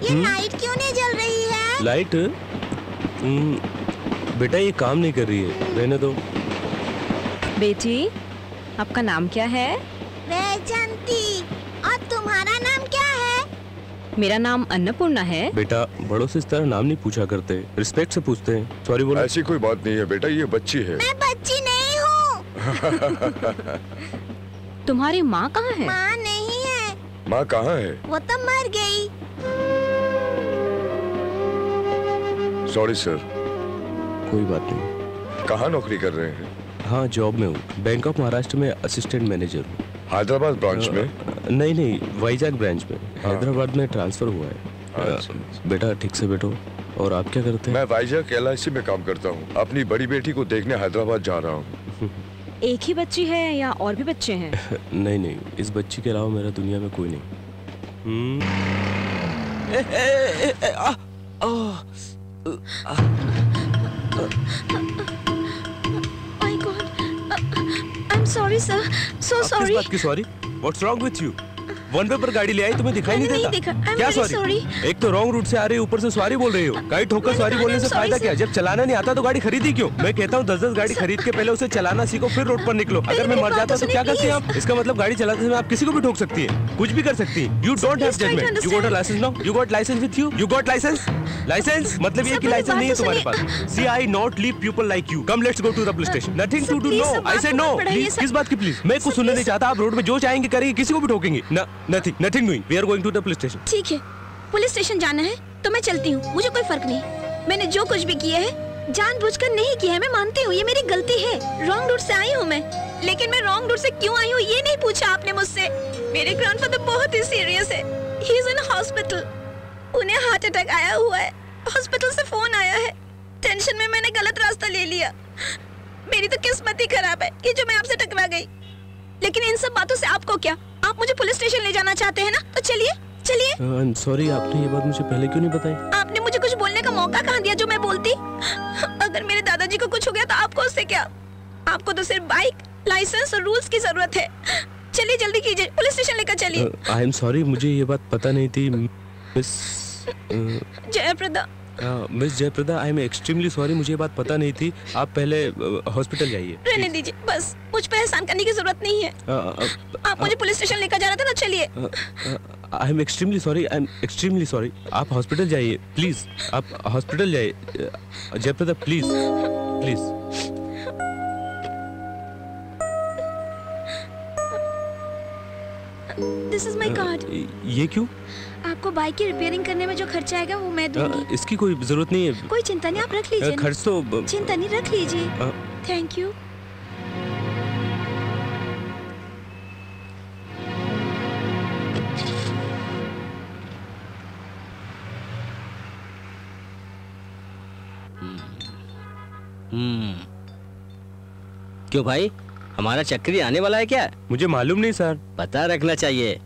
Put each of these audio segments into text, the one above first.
ये लाइट क्यों नहीं जल रही है? लाइट? बेटा ये काम नहीं कर रही है, रहने दो। बेटी, आपका नाम क्या है? वैजंती। और तुम्हारा नाम क्या है? मेरा नाम अन्नपूर्णा है। बेटा बड़ों से इस तरह नाम नहीं पूछा करते, रिस्पेक्ट से पूछते हैं। सॉरी बोलो। ऐसी कोई बात नहीं है बेटा, ये बच्ची है। मैं बच्ची नहीं हूँ। तुम्हारी माँ कहाँ है? माँ नहीं है। माँ कहाँ है? वो तो मर गई। Sorry sir. कोई बात नहीं। कहाँ नौकरी कर रहे हैं? हाँ जॉब में हूँ, बैंक ऑफ महाराष्ट्र में असिस्टेंट मैनेजर हूँ। हैदराबाद ब्रांच में? नहीं, वाइजैक ब्रांच में। हैदराबाद में ट्रांसफर हुआ है। बेटा ठीक से बैठो। और आप क्या करते हैं? मैं वाइजैक LIC में काम करता हूँ। अपनी बड़ी बेटी को देखने हैदराबाद जा रहा हूँ। एक ही बच्ची है या और भी बच्चे हैं? नहीं, इस बच्ची के अलावा मेरा दुनिया में कोई नहीं। My God, I'm sorry sir, so sorry. किस बात की sorry? What's wrong with you? One way पर गाड़ी ले आई, तुम्हें दिखाई नहीं देता? क्या सॉरी? एक तो रॉन्ग रूट से आ रही हो, ऊपर से सॉरी बोल रही हो। गाड़ी ठोकर सॉरी बोलने से फायदा क्या? जब चलाना नहीं आता तो गाड़ी खरीदी क्यों? मैं कहता हूँ 10-10 गाड़ी खरीद के पहले उसे चलाना सीखो, फिर रोड पर निकलो। अगर मैं मर जाता तो क्या करती हैं आप? इसका मतलब गाड़ी चलाते समय आप किसी को भी ठोक सकती है, कुछ भी कर सकती है। You don't have judgement. You got a license now? You got license with you? You got license? License मतलब ये कि लाइसेंस नहीं है तुम्हारे पास। See I not leave people like you. Come let's go to the police station. Nothing to do. No I say no. किस बात की प्लीज? मैं कुछ सुनने नहीं चाहता। आप रोड में जो चाहेंगे करेंगे, किसी को भी ठोकेंगे। Nothing doing. We are going to the police station. ठीक है, पुलिस स्टेशन जाना है तो मैं चलती हूँ, मुझे कोई फर्क नहीं। मैंने जो कुछ भी किया है जानबूझकर नहीं किया है, मैं मानती हूँ, ये मेरी गलती है। रॉन्ग रूट से आई हूँ मैं, लेकिन मैं रॉन्ग रूट से क्यों आई हूँ ये नहीं पूछा आपने मुझसे। मेरे ग्रैंडफादर बहुत ही सीरियस है, ही इज इन हॉस्पिटल। उन्हें हार्ट अटैक आया हुआ है, हॉस्पिटल से फोन आया है। टेंशन में मैंने गलत रास्ता ले लिया। मेरी तो किस्मत ही खराब है कि जो मैं आपसे टकरा गई। लेकिन इन सब बातों से आपको क्या? आप मुझे पुलिस स्टेशन ले जाना चाहते हैं ना, तो चलिए चलिए। आई एम सॉरी, आपने ये बात मुझे पहले क्यों नहीं बताई? आपने मुझे कुछ बोलने का मौका कहाँ दिया जो मैं बोलती? अगर मेरे दादाजी को कुछ हो गया तो आपको उससे क्या? आपको तो सिर्फ बाइक, लाइसेंस और रूल्स की जरूरत है। चलिए जल्दी कीजिए, पुलिस स्टेशन लेकर चलिए। आई एम सॉरी, मुझे ये बात पता नहीं थी miss Jaya Prada. Miss Jaya Prada, I am extremely sorry, मुझे ये बात पता नहीं थी। आप पहले हॉस्पिटल जाइए। रहने दीजिए, बस मुझ पर एहसान करने की जरूरत नहीं है। आप मुझे पुलिस स्टेशन लेकर जा रहे थे ना, चलिए। I am extremely sorry, I am extremely sorry. आप हॉस्पिटल जाइए प्लीज, आप हॉस्पिटल जाइए। Jaya Prada please please. This is my card. ये क्यों? आपको बाइक की रिपेयरिंग करने में जो खर्चा आएगा वो मैं दूंगी। इसकी कोई जरूरत नहीं है। कोई चिंता नहीं, आप रख लीजिए। खर्च तो चिंता नहीं, रख लीजिए। Thank you. क्यों भाई, हमारा चक्री आने वाला है क्या? मुझे मालूम नहीं सर। पता रखना चाहिए।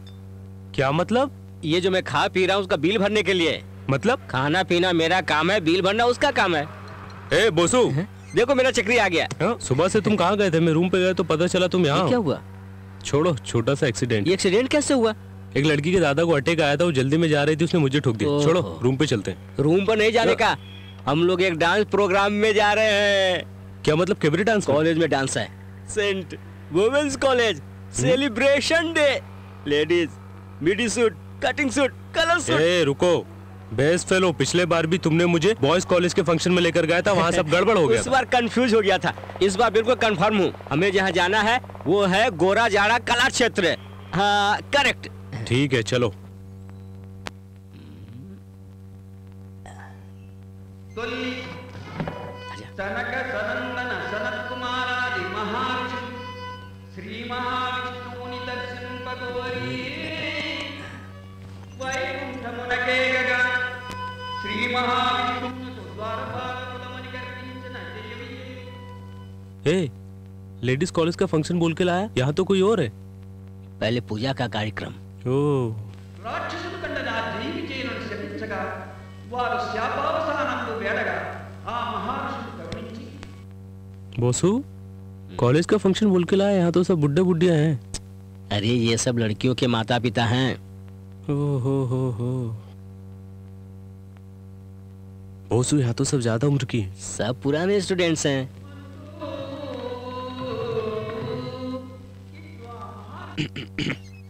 क्या मतलब? ये जो मैं खा पी रहा हूँ उसका बिल भरने के लिए। मतलब? खाना पीना मेरा काम है, बिल भरना उसका काम है। ए बोसू, देखो मेरा चक्री आ गया। सुबह से तुम कहाँ गए थे? मैं रूम पे गया तो पता चला तुम यहाँ। क्या हुआ? छोड़ो, छोटा सा एक्सीडेंट। ये एक्सीडेंट कैसे हुआ? एक लड़की के दादा को अटैक आया था, वो जल्दी में जा रही थी, उसने मुझे ठोक दिया। छोड़ो, रूम पे चलते हैं। रूम पर नहीं जाने का, हम लोग एक डांस प्रोग्राम में जा रहे हैं। क्या मतलब? Cabaret dance? कॉलेज में डांस है, saint women's college, celebration day. Ladies midi suit, cutting suit, colour suit. ए रुको, बेस्ट फेलो, पिछले बार भी तुमने मुझे बॉयज कॉलेज के फंक्शन में लेकर गया था, वहाँ सब गड़बड़ हो गया। इस बार कंफ्यूज हो गया था, इस बार बिल्कुल कंफर्म हूँ। हमें जहाँ जाना है वो है गोरा जाड़ा कला क्षेत्र। हाँ करेक्ट। ठीक है चलो। सनक सनंदन सनत कुमारादि महाऋषि श्री महाविष्णुनि दर्शन पगोरी वैकुंठमुनके गगा श्री महाविष्णु द्वारपालकुलमणि गर्भिंचन जयविये। ए, लेडीज कॉलेज का फंक्शन बोल के लाया, यहाँ तो कोई और है। पहले पूजा का कार्यक्रम। ओह, రాక్షసుడు కండన జీవిచేయును శపించగా వారు శాపావసానందు వేడగా ఆ మహర్షుడు కరుణించి बोसू, कॉलेज का फंक्शन बोल के लाया, यहाँ तो सब बुड्ढे बुड्ढिया हैं। अरे ये सब लड़कियों के माता पिता हैं। हो। बोसू यहाँ तो सब ज्यादा उम्र की हैं। सब पुराने स्टूडेंट्स हैं।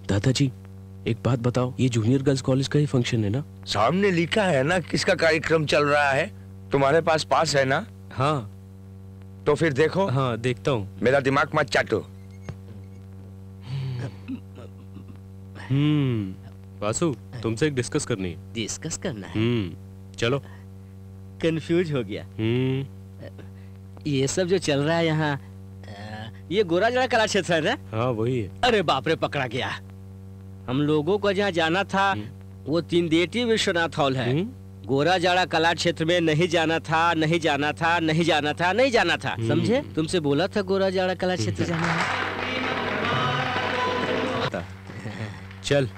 दादाजी एक बात बताओ, ये जूनियर गर्ल्स कॉलेज का ही फंक्शन है ना? सामने लिखा है ना किसका कार्यक्रम चल रहा है। तुम्हारे पास पास है ना? हाँ। तो फिर देखो। हाँ देखता हूँ। मेरा दिमाग मत चाटो। वासु तुमसे एक डिस्कस करनी है। डिस्कस करना है? चलो। कंफ्यूज हो गया। ये सब जो चल रहा है यहाँ, ये गोरा जड़ा कला क्षेत्र है ना? हाँ वही है। अरे बाप रे, पकड़ा गया। हम लोगों को जहाँ जाना था वो तीनदेटी विश्वनाथ हॉल है। गोरा जाड़ा कला क्षेत्र में नहीं जाना था, नहीं जाना था, नहीं जाना था, नहीं जाना था, समझे? तुमसे बोला था गोरा जाड़ा कला क्षेत्र जाना है। चल।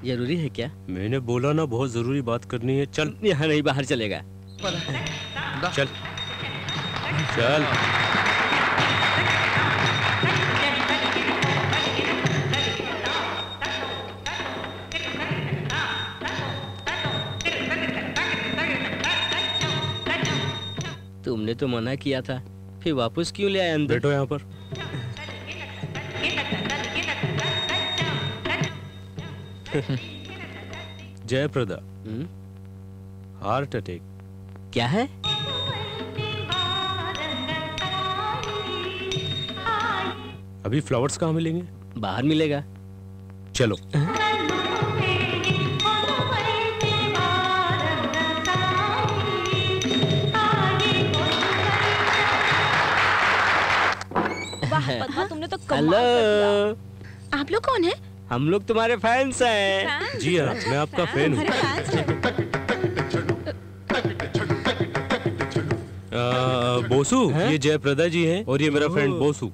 जरूरी है क्या? मैंने बोला ना बहुत जरूरी बात करनी है। चल। यहाँ नहीं, बाहर चलेगा। चल चल। तुमने तो मना किया था, फिर वापस क्यों ले आए अंदर? बैठो यहाँ पर। Jaya Prada, heart attack. क्या है? अभी फ्लावर्स कहाँ मिलेंगे? बाहर मिलेगा। चलो। वाह पद्मा, तुमने तो कमाल कर दिया। आप लोग कौन हैं? हम लोग तुम्हारे फैंस हैं। जी हाँ, मैं आपका फैन हूँ। बोसू, ये जयप्रदा जी हैं और ये मेरा फ्रेंड बोसू।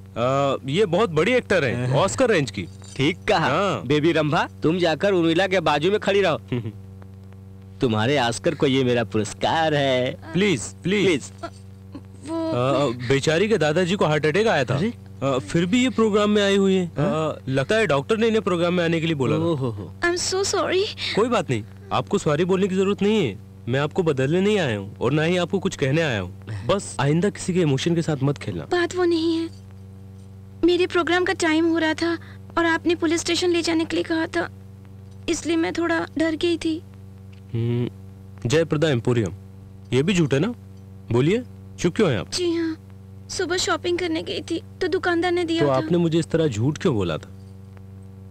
ये बहुत बड़ी एक्टर हैं, ऑस्कर रेंज की। ठीक कहा। हाँ। बेबी रंभा, तुम जाकर उर्मिला के बाजू में खड़ी रहो। तुम्हारे ऑस्कर को ये मेरा पुरस्कार है। Please please. बेचारी के दादाजी को हार्ट अटैक आया था, फिर भी ये प्रोग्राम में आई हुई है। लगता है डॉक्टर ने इन्हें प्रोग्राम में आने के लिए बोला था। I'm so sorry। कोई बात नहीं, आपको सॉरी बोलने की जरूरत नहीं है। मैं आपको बदलने नहीं आया हूँ और ना ही आपको कुछ कहने आया हूँ। बस आइंदा किसी के इमोशन के साथ मत खेलना। बात वो नहीं है, मेरे प्रोग्राम का टाइम हो रहा था और आपने पुलिस स्टेशन ले जाने के लिए कहा था, इसलिए मैं थोड़ा डर गई थी। जयप्रदा एम्पोरियम, ये भी झूठ है ना? बोलिए, चुप क्यों हैं आप? जी हाँ, सुबह शॉपिंग करने गई थी तो दुकानदार ने दिया तो था। आपने मुझे इस तरह झूठ क्यों बोला था?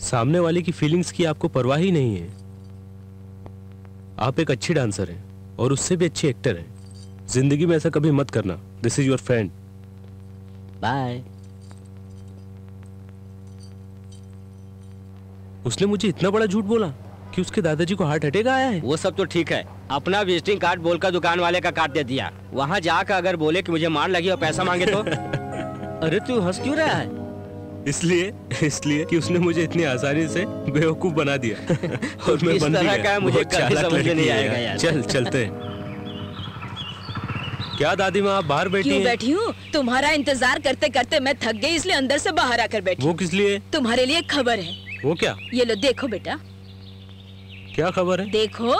सामने वाले की फीलिंग्स की आपको परवाह ही नहीं है। आप एक अच्छी डांसर हैं और उससे भी अच्छी एक्टर हैं। जिंदगी में ऐसा कभी मत करना। This is your friend. Bye. उसने मुझे इतना बड़ा झूठ बोला कि उसके दादाजी को हार्ट अटैक आया है। वो सब तो ठीक है, अपना विजिटिंग कार्ड बोलकर दुकान वाले का काट दे दिया। वहाँ जाकर अगर बोले कि मुझे मार लगी और पैसा मांगे तो? अरे तू हंस क्यों रहा है? इसलिए कि उसने मुझे इतनी आसानी से बेवकूफ बना दिया और मैं बन गया। मुझे कभी समझ नहीं आएगा यार। चल चलते हैं। क्या दादी माँ आप बाहर बैठी हैं? बैठी हूँ, तुम्हारा इंतजार करते करते मैं थक गई, इसलिए अंदर से बाहर आकर बैठी। वो किस लिए? तुम्हारे लिए खबर है। वो क्या? ये लो देखो बेटा। क्या खबर है? देखो।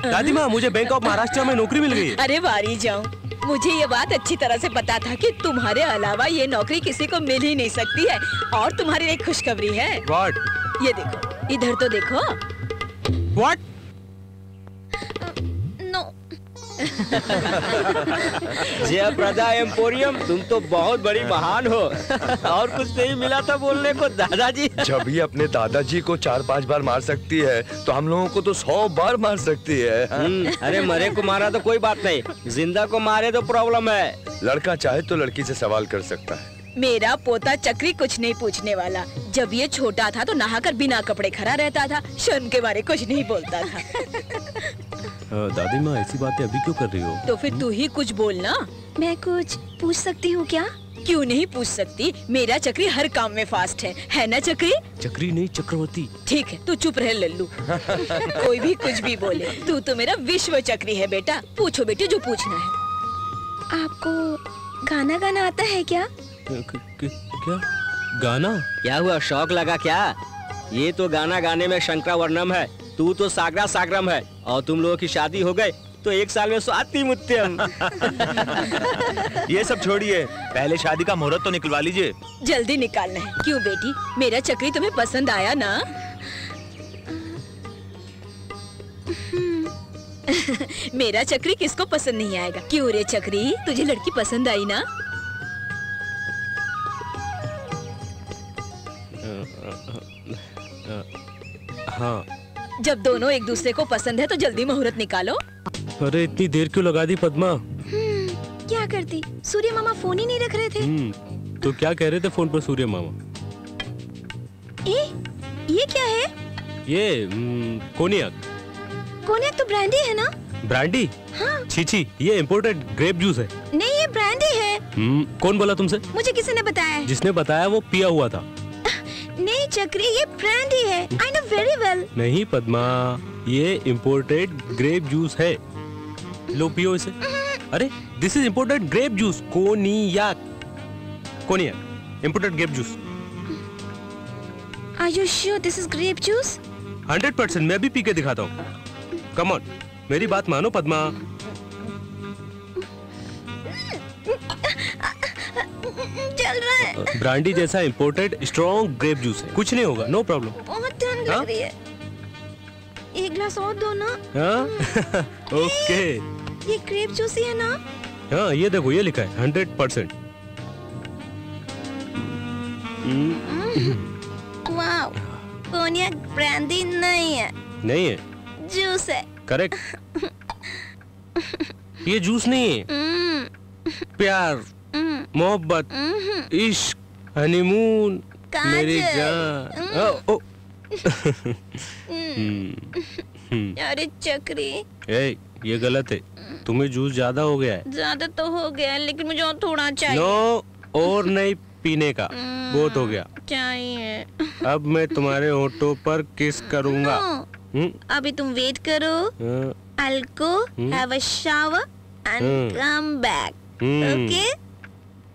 दादी माँ, मुझे बैंक ऑफ महाराष्ट्र में नौकरी मिल गई। अरे वारी जाऊं, मुझे ये बात अच्छी तरह से पता था कि तुम्हारे अलावा ये नौकरी किसी को मिल ही नहीं सकती है। और तुम्हारे लिए खुशखबरी है। What? ये देखो, इधर तो देखो। What? नो। जयप्रदा एम्पोरियम, तुम तो बहुत बड़ी महान हो। और कुछ नहीं मिला था बोलने को दादाजी? जब ये अपने दादाजी को 4-5 बार मार सकती है तो हम लोगों को तो 100 बार मार सकती है। अरे मरे को मारा तो कोई बात नहीं, जिंदा को मारे तो प्रॉब्लम है। लड़का चाहे तो लड़की से सवाल कर सकता है। मेरा पोता चक्री कुछ नहीं पूछने वाला। जब ये छोटा था तो नहाकर बिना कपड़े खड़ा रहता था, शर्म के बारे कुछ नहीं बोलता था। दादी माँ ऐसी बातें अभी क्यों कर रही हो? तो फिर तू ही कुछ बोलना। मैं कुछ पूछ सकती हूँ क्या? क्यों नहीं पूछ सकती, मेरा चक्री हर काम में फास्ट है ना चक्री? चक्री नहीं, चक्रवर्ती। ठीक है, तू चुप रह लल्लू। कोई भी कुछ भी बोले, तू तो मेरा विश्व चक्री है बेटा। पूछो बेटी जो पूछना है। आपको गाना गाना आता है क्या? क्या गाना? क्या हुआ, शौक लगा क्या? ये तो गाना गाने में शंकरावर्णम है, तू तो सागरा सागरम है। और तुम लोगों की शादी हो गई तो 1 साल में स्वाति मुत्यम। ये सब छोड़िए, पहले शादी का मुहूर्त तो निकलवा लीजिए। जल्दी निकालना है। क्यों बेटी, मेरा चक्री तुम्हें पसंद आया ना? मेरा चक्री किसको पसंद नहीं आएगा? क्यों रे चक्री, तुझे लड़की पसंद आई ना? हाँ। जब दोनों एक दूसरे को पसंद है तो जल्दी मुहूर्त निकालो। अरे इतनी देर क्यों लगा दी पद्मा? क्या करती, सूर्य मामा फोन ही नहीं रख रहे थे। तो क्या कह रहे थे फोन पर सूर्य मामा? ये क्या है? ये कोनियाक। कोनियाक तो ब्रांडी है ना? ब्रांडी? हाँ। छी, ये इम्पोर्टेड ग्रेप जूस है। नहीं, ये ब्रांडी है। कौन बोला तुमसे? मुझे किसी ने बताया है। जिसने बताया वो पिया हुआ था। नहीं चक्री, ये ब्रांडी है। I know very well। नहीं पद्मा, ये इम्पोर्टेड ग्रेप जूस है। लो पियो इसे। अरे this is imported grape juice, cognac imported grape juice. Are you sure this is grape juice? 100%। मैं भी पी के दिखाता हूँ। कम ऑन, मेरी बात मानो पद्मा। चल रहा है। ब्रांडी जैसा इम्पोर्टेड स्ट्रॉन्ग ग्रेप जूस है, कुछ नहीं होगा, नो प्रॉब्लम। बहुत ठंड लग रही है। एक ग्लास और दो ना। हाँ? ओके। ये ग्रेप जूस ही है ना? हाँ, ये देखो, ये लिखा है 100%। वाओ, कोनियाक ब्रांडी नहीं है। नहीं है? जूस है। करेक्ट। ये जूस नहीं है। प्यार, मोहब्बत, इश्क, हनीमून, मेरी जान। अरे चक्री, ये गलत है, तुम्हें जूस ज्यादा हो गया है। ज्यादा तो हो गया है, लेकिन मुझे और थोड़ा चाहिए। नो, और नहीं पीने का, बहुत हो गया। चाहिए। अब मैं तुम्हारे होठों पर किस करूँगा। अभी तुम वेट करो। I'll go have a shower and come back. Okay?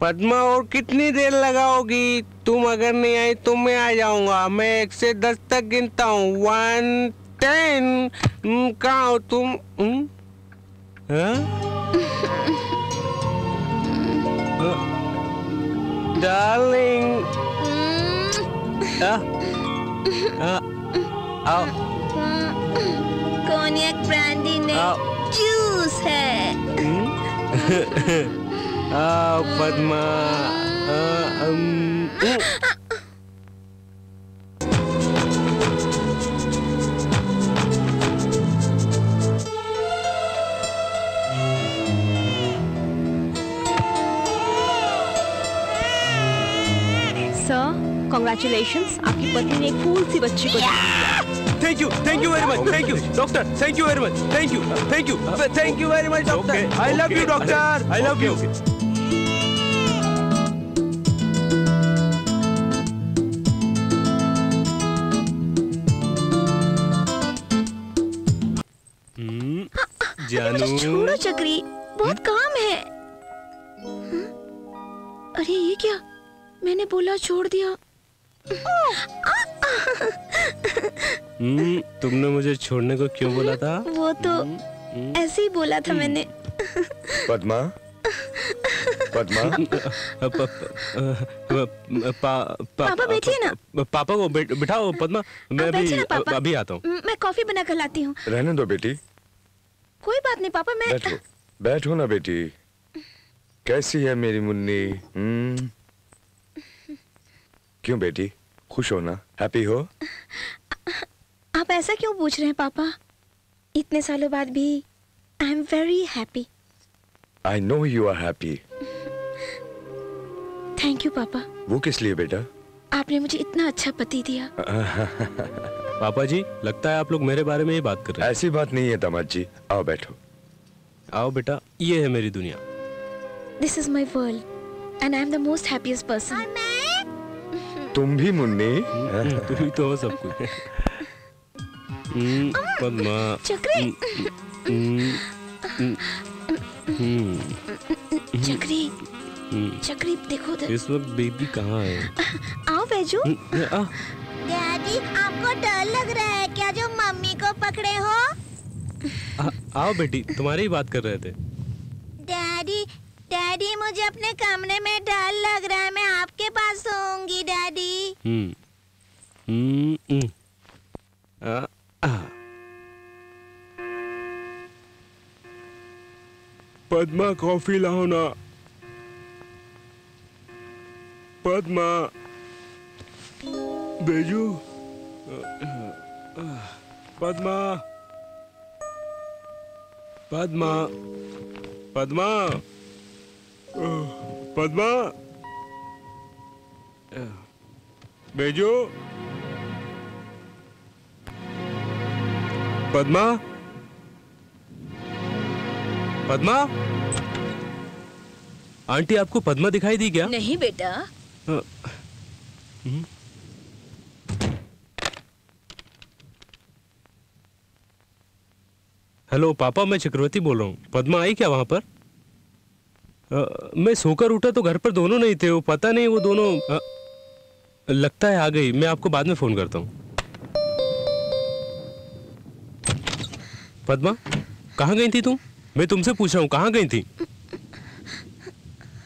Padma, और कितनी देर लगाओगी? तुम अगर नहीं आई तो मैं आ जाऊंगा। मैं 1 से 10 तक गिनता हूँ। 1, 10। कहाँ हो तुम? डार्लिंग। आओ। कोनियाक ब्रांडी नहीं, जूस है। पद्मा। सर, कॉन्ग्रेचुलेशंस, आपकी पत्नी ने एक फूल सी बच्ची को Thank you very much, thank you, doctor, thank you very much, thank you very much, doctor. I love you, doctor. I love you. जानू। छोड़ो चक्री, बहुत काम है। अरे ये क्या? मैंने बोला छोड़ दिया। तुमने मुझे छोड़ने को क्यों बोला था? वो तो ऐसे ही बोला था मैंने। पद्मा, पापा बैठिए ना। पापा को बिठाओ पद्मा, मैं अभी आता हूँ। मैं कॉफी बना कर लाती हूँ। रहने दो बेटी। कोई बात नहीं पापा, मैं बैठो ना बेटी। कैसी है मेरी मुन्नी? क्यों बेटी, खुश हो ना? हैप्पी हो? आप ऐसा क्यों पूछ रहे हैं पापा? इतने सालों बाद भी I am very happy. I know you are happy. Thank you पापा। वो किस लिए बेटा? आपने मुझे इतना अच्छा पति दिया। पापा जी, लगता है आप लोग मेरे बारे में ही बात कर रहे हैं। ऐसी बात नहीं है दामाद जी, आओ बैठो। आओ बेटा, ये है मेरी दुनिया। This is my world and I am the most happiest person. तुम भी मुन्नी? तुम ही तो हो सब कुछ। पद्मा। चक्री। चक्री, चक्री देखो उधर। इस वक्त बेबी कहाँ है? आओ बैजू। डैडी, आपको डर लग रहा है क्या जो मम्मी को पकड़े हो? आओ बेटी, तुम्हारी ही बात कर रहे थे। डैडी, डैडी मुझे अपने कमरे में डर लग रहा है, मैं आपके पास सोऊंगी डैडी। पद्मा, कॉफी लाओ ना। पद्मा, बेजू, पद्मा, पद्मा, पद्मा, पद्मा, बेजू, पद्मा, पद्मा। आंटी, आपको पद्मा दिखाई दी क्या? नहीं बेटा। हेलो पापा, मैं चक्रवर्ती बोल रहा हूँ। पद्मा आई क्या वहां पर? मैं सोकर उठा तो घर पर दोनों नहीं थे। वो पता नहीं, वो दोनों लगता है आ गई। मैं आपको बाद में फोन करता हूँ। पद्मा, कहाँ गई थी तुम? मैं तुमसे पूछ रहा हूँ, कहाँ गई थी?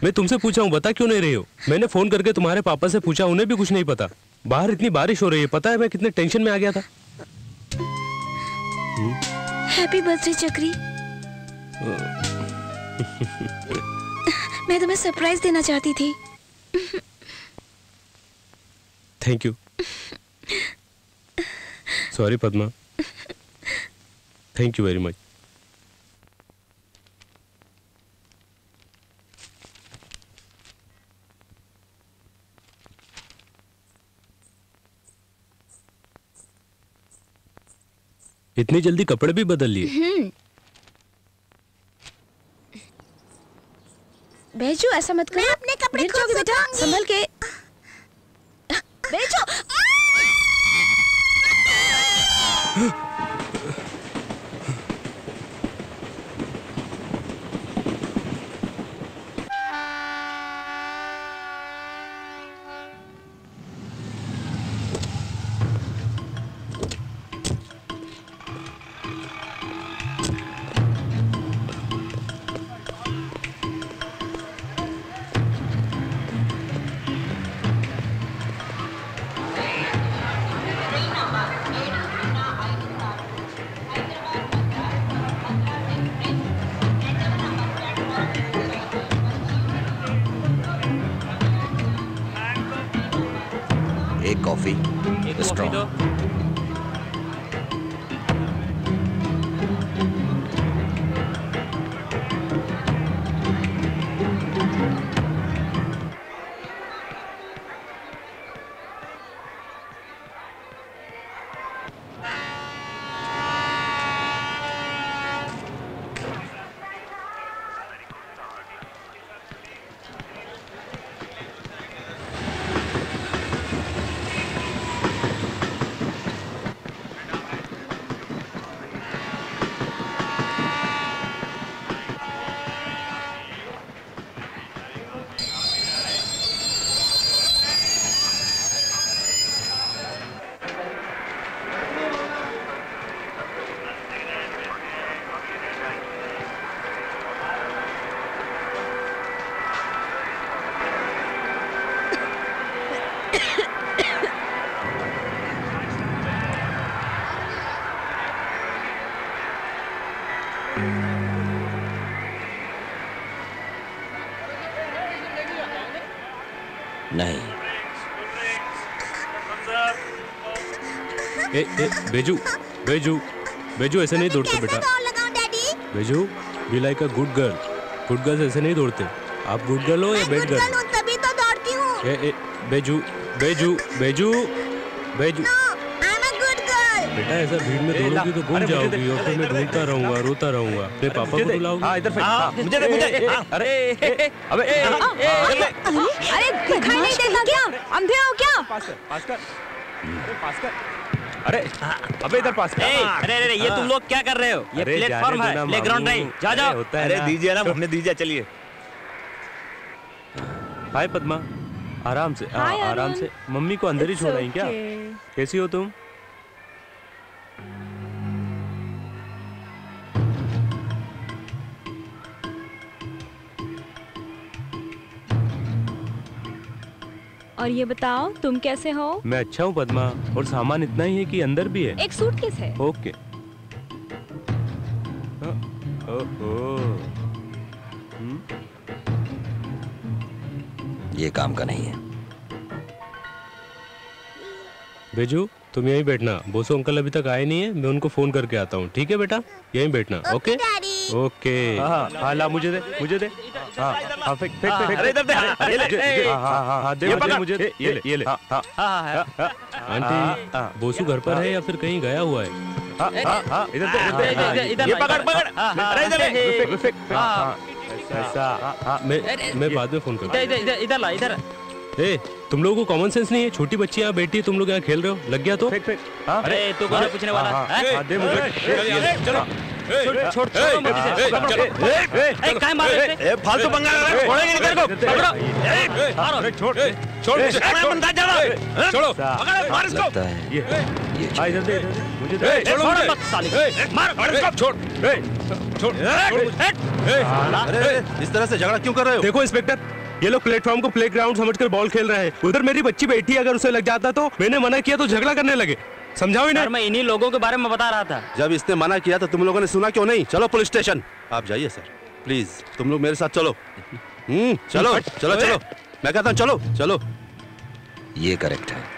मैं तुमसे पूछा हूँ, बता क्यों नहीं रही हो? मैंने फोन करके तुम्हारे पापा से पूछा, उन्हें भी कुछ नहीं पता। बाहर इतनी बारिश हो रही है, पता है मैं कितने टेंशन में आ गया था। हैप्पी बर्थडे चक्री। मैं तुम्हें सरप्राइज देना चाहती थी। Thank you. Sorry Padma, thank you very much. इतनी जल्दी कपड़े भी बदल लिए? बेजू, ऐसा मत करो। मैं अपने कपड़े गिर जाओगे बेटा, संभल के। बेजू, एक कॉफी, स्ट्रॉन्ग। नहीं। बेजू, बेजू, बेजू ऐसे नहीं दौड़ते बेटा। Beju, be like a good girl. Good girls ऐसे नहीं दौड़ते। आप गुड गर्ल हो या बैड गर्ल? तभी तो दौड़ती हूँ। बेजू, बेजू, बेजू, बेजू। बेटा ऐसा भीड़ में दौड़ोगी तो गुम जाओगी और फिर मैं ढूंढता रहूंगा, रोता रहूंगा। अपने पापा को बुलाओगी? हाँ इधर मुझे दे, मुझे। अरे अबे अरे दिखाई नहीं देता क्या? अंधे हो क्या? पास कर। अरे अबे इधर पास कर। अरे ये तुम लोग क्या कर रहे हो? ये प्लेटफॉर्म है, प्लेग्राउंड नहीं। जाओ। अरे दीजिए ना, हमने दीजिए, चलिए। हाय पद्मा, आराम से आराम से। मम्मी को अंदर ही छोड़ा है क्या? कैसी हो तुम? और ये बताओ तुम कैसे हो? मैं अच्छा हूँ पद्मा, और सामान इतना ही है कि अंदर भी है। एक सूटकेस है। ओके। ये काम का नहीं है। बेजू तुम यहीं बैठना, बोसो अंकल अभी तक आए नहीं है, मैं उनको फोन करके आता हूँ। ठीक है बेटा, यहीं बैठना। Okay okay. हाँ ला मुझे दे, मुझे दे। हाँ फेंक फेंक फेंक। अरे इधर दे। हाँ दे मुझे, ये ले ये ले। आंटी बोसू घर पर है या फिर कहीं गया हुआ है? इधर दे, इधर पकड़ पकड़। अरे इधर फेंक। ऐसा मैं बाद में फोन करता हूँ। इधर ला, इधर। ए, तुम लोगों को कॉमन सेंस नहीं है? छोटी बच्ची यहाँ बैठी है, तुम लोग यहाँ खेल रहे हो, लग गया तो? अरे तू कौन है पूछने वाला? दे मुझे। चलो छोड़ काय मार रहे थे? फालतू पंगा छोड़ेंगे नहीं तेरे को। पकड़ो। छोड़ बंदा चलो। छोड़ो, पकड़ो, मार इसको। ये इधर दे, मुझे दे। छोड़ मत साली, मार इसको। छोड़। अरे इस तरह से झगड़ा क्यों कर रहे हो? देखो इंस्पेक्टर, ये लोग प्लेटफॉर्म को प्लेग्राउंड समझकर बॉल खेल रहे हैं। उधर मेरी बच्ची बैठी है, अगर उसे लग जाता तो मैंने मना किया तो झगड़ा करने लगे। समझाओ इन्हें। मैं इन्हीं लोगों के बारे में बता रहा था। जब इसने मना किया तो तुम लोगों ने सुना क्यों नहीं? चलो पुलिस स्टेशन। आप जाइए सर, प्लीज तुम लोग मेरे साथ चलो। चलो चलो चलो, मैं कहता हूँ चलो चलो। ये करेक्ट है।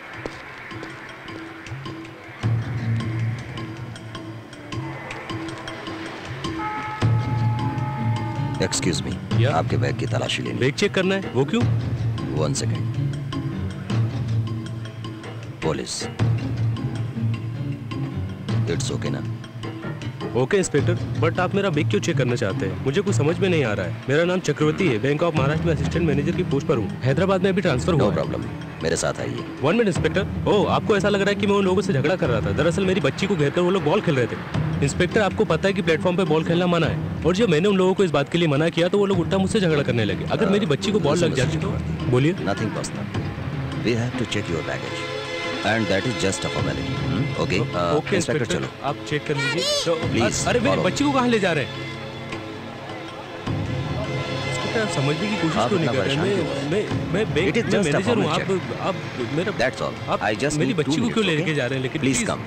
एक्सक्यूज मी, आपके बैग की तलाशी लेनी। बैग चेक करना है? वो क्यों? 1 सेकेंड। पुलिस, इट्स ओके ना? ओके इंस्पेक्टर, बट आप मेरा बैग क्यों चेक करना चाहते हैं? मुझे कुछ समझ में नहीं आ रहा है। मेरा नाम चक्रवर्ती है, बैंक ऑफ महाराष्ट्र में असिस्टेंट मैनेजर की पोस्ट पर हूँ। हैदराबाद में अभी ट्रांसफर हुआ। नो प्रॉब्लम, मेरे साथ आइए। 1 मिनट इंस्पेक्टर। ओह, आपको ऐसा लग रहा है कि मैं उन लोगों से झगड़ा कर रहा था। दरअसल मेरी बच्ची को घेरकर वो लोग बॉल खेल रहे थे। इंस्पेक्टर, आपको पता है कि प्लेटफॉर्म पे बॉल खेलना मना है, और जब मैंने उन लोगों को इस बात के लिए मना किया तो वो लोग उल्टा मुझसे झगड़ा करने लगे। अगर मेरी बच्ची को बॉल लग जाती तो? बोलिए। Nothing personal, we have to check your baggage and that is just a formality. Okay okay inspector, चलो आप चेक कर लीजिए प्लीज। अरे मेरी बच्ची को कहाँ ले जा रहे हैं? समझने की कोशिश क्यों नहीं कर रहे? मैं बैंक में मैनेजर हूँ, आप मेरा दैट्स ऑल। आई जस्ट मेरी बच्ची को क्यों लेके जा रहे हैं? लेकिन please come,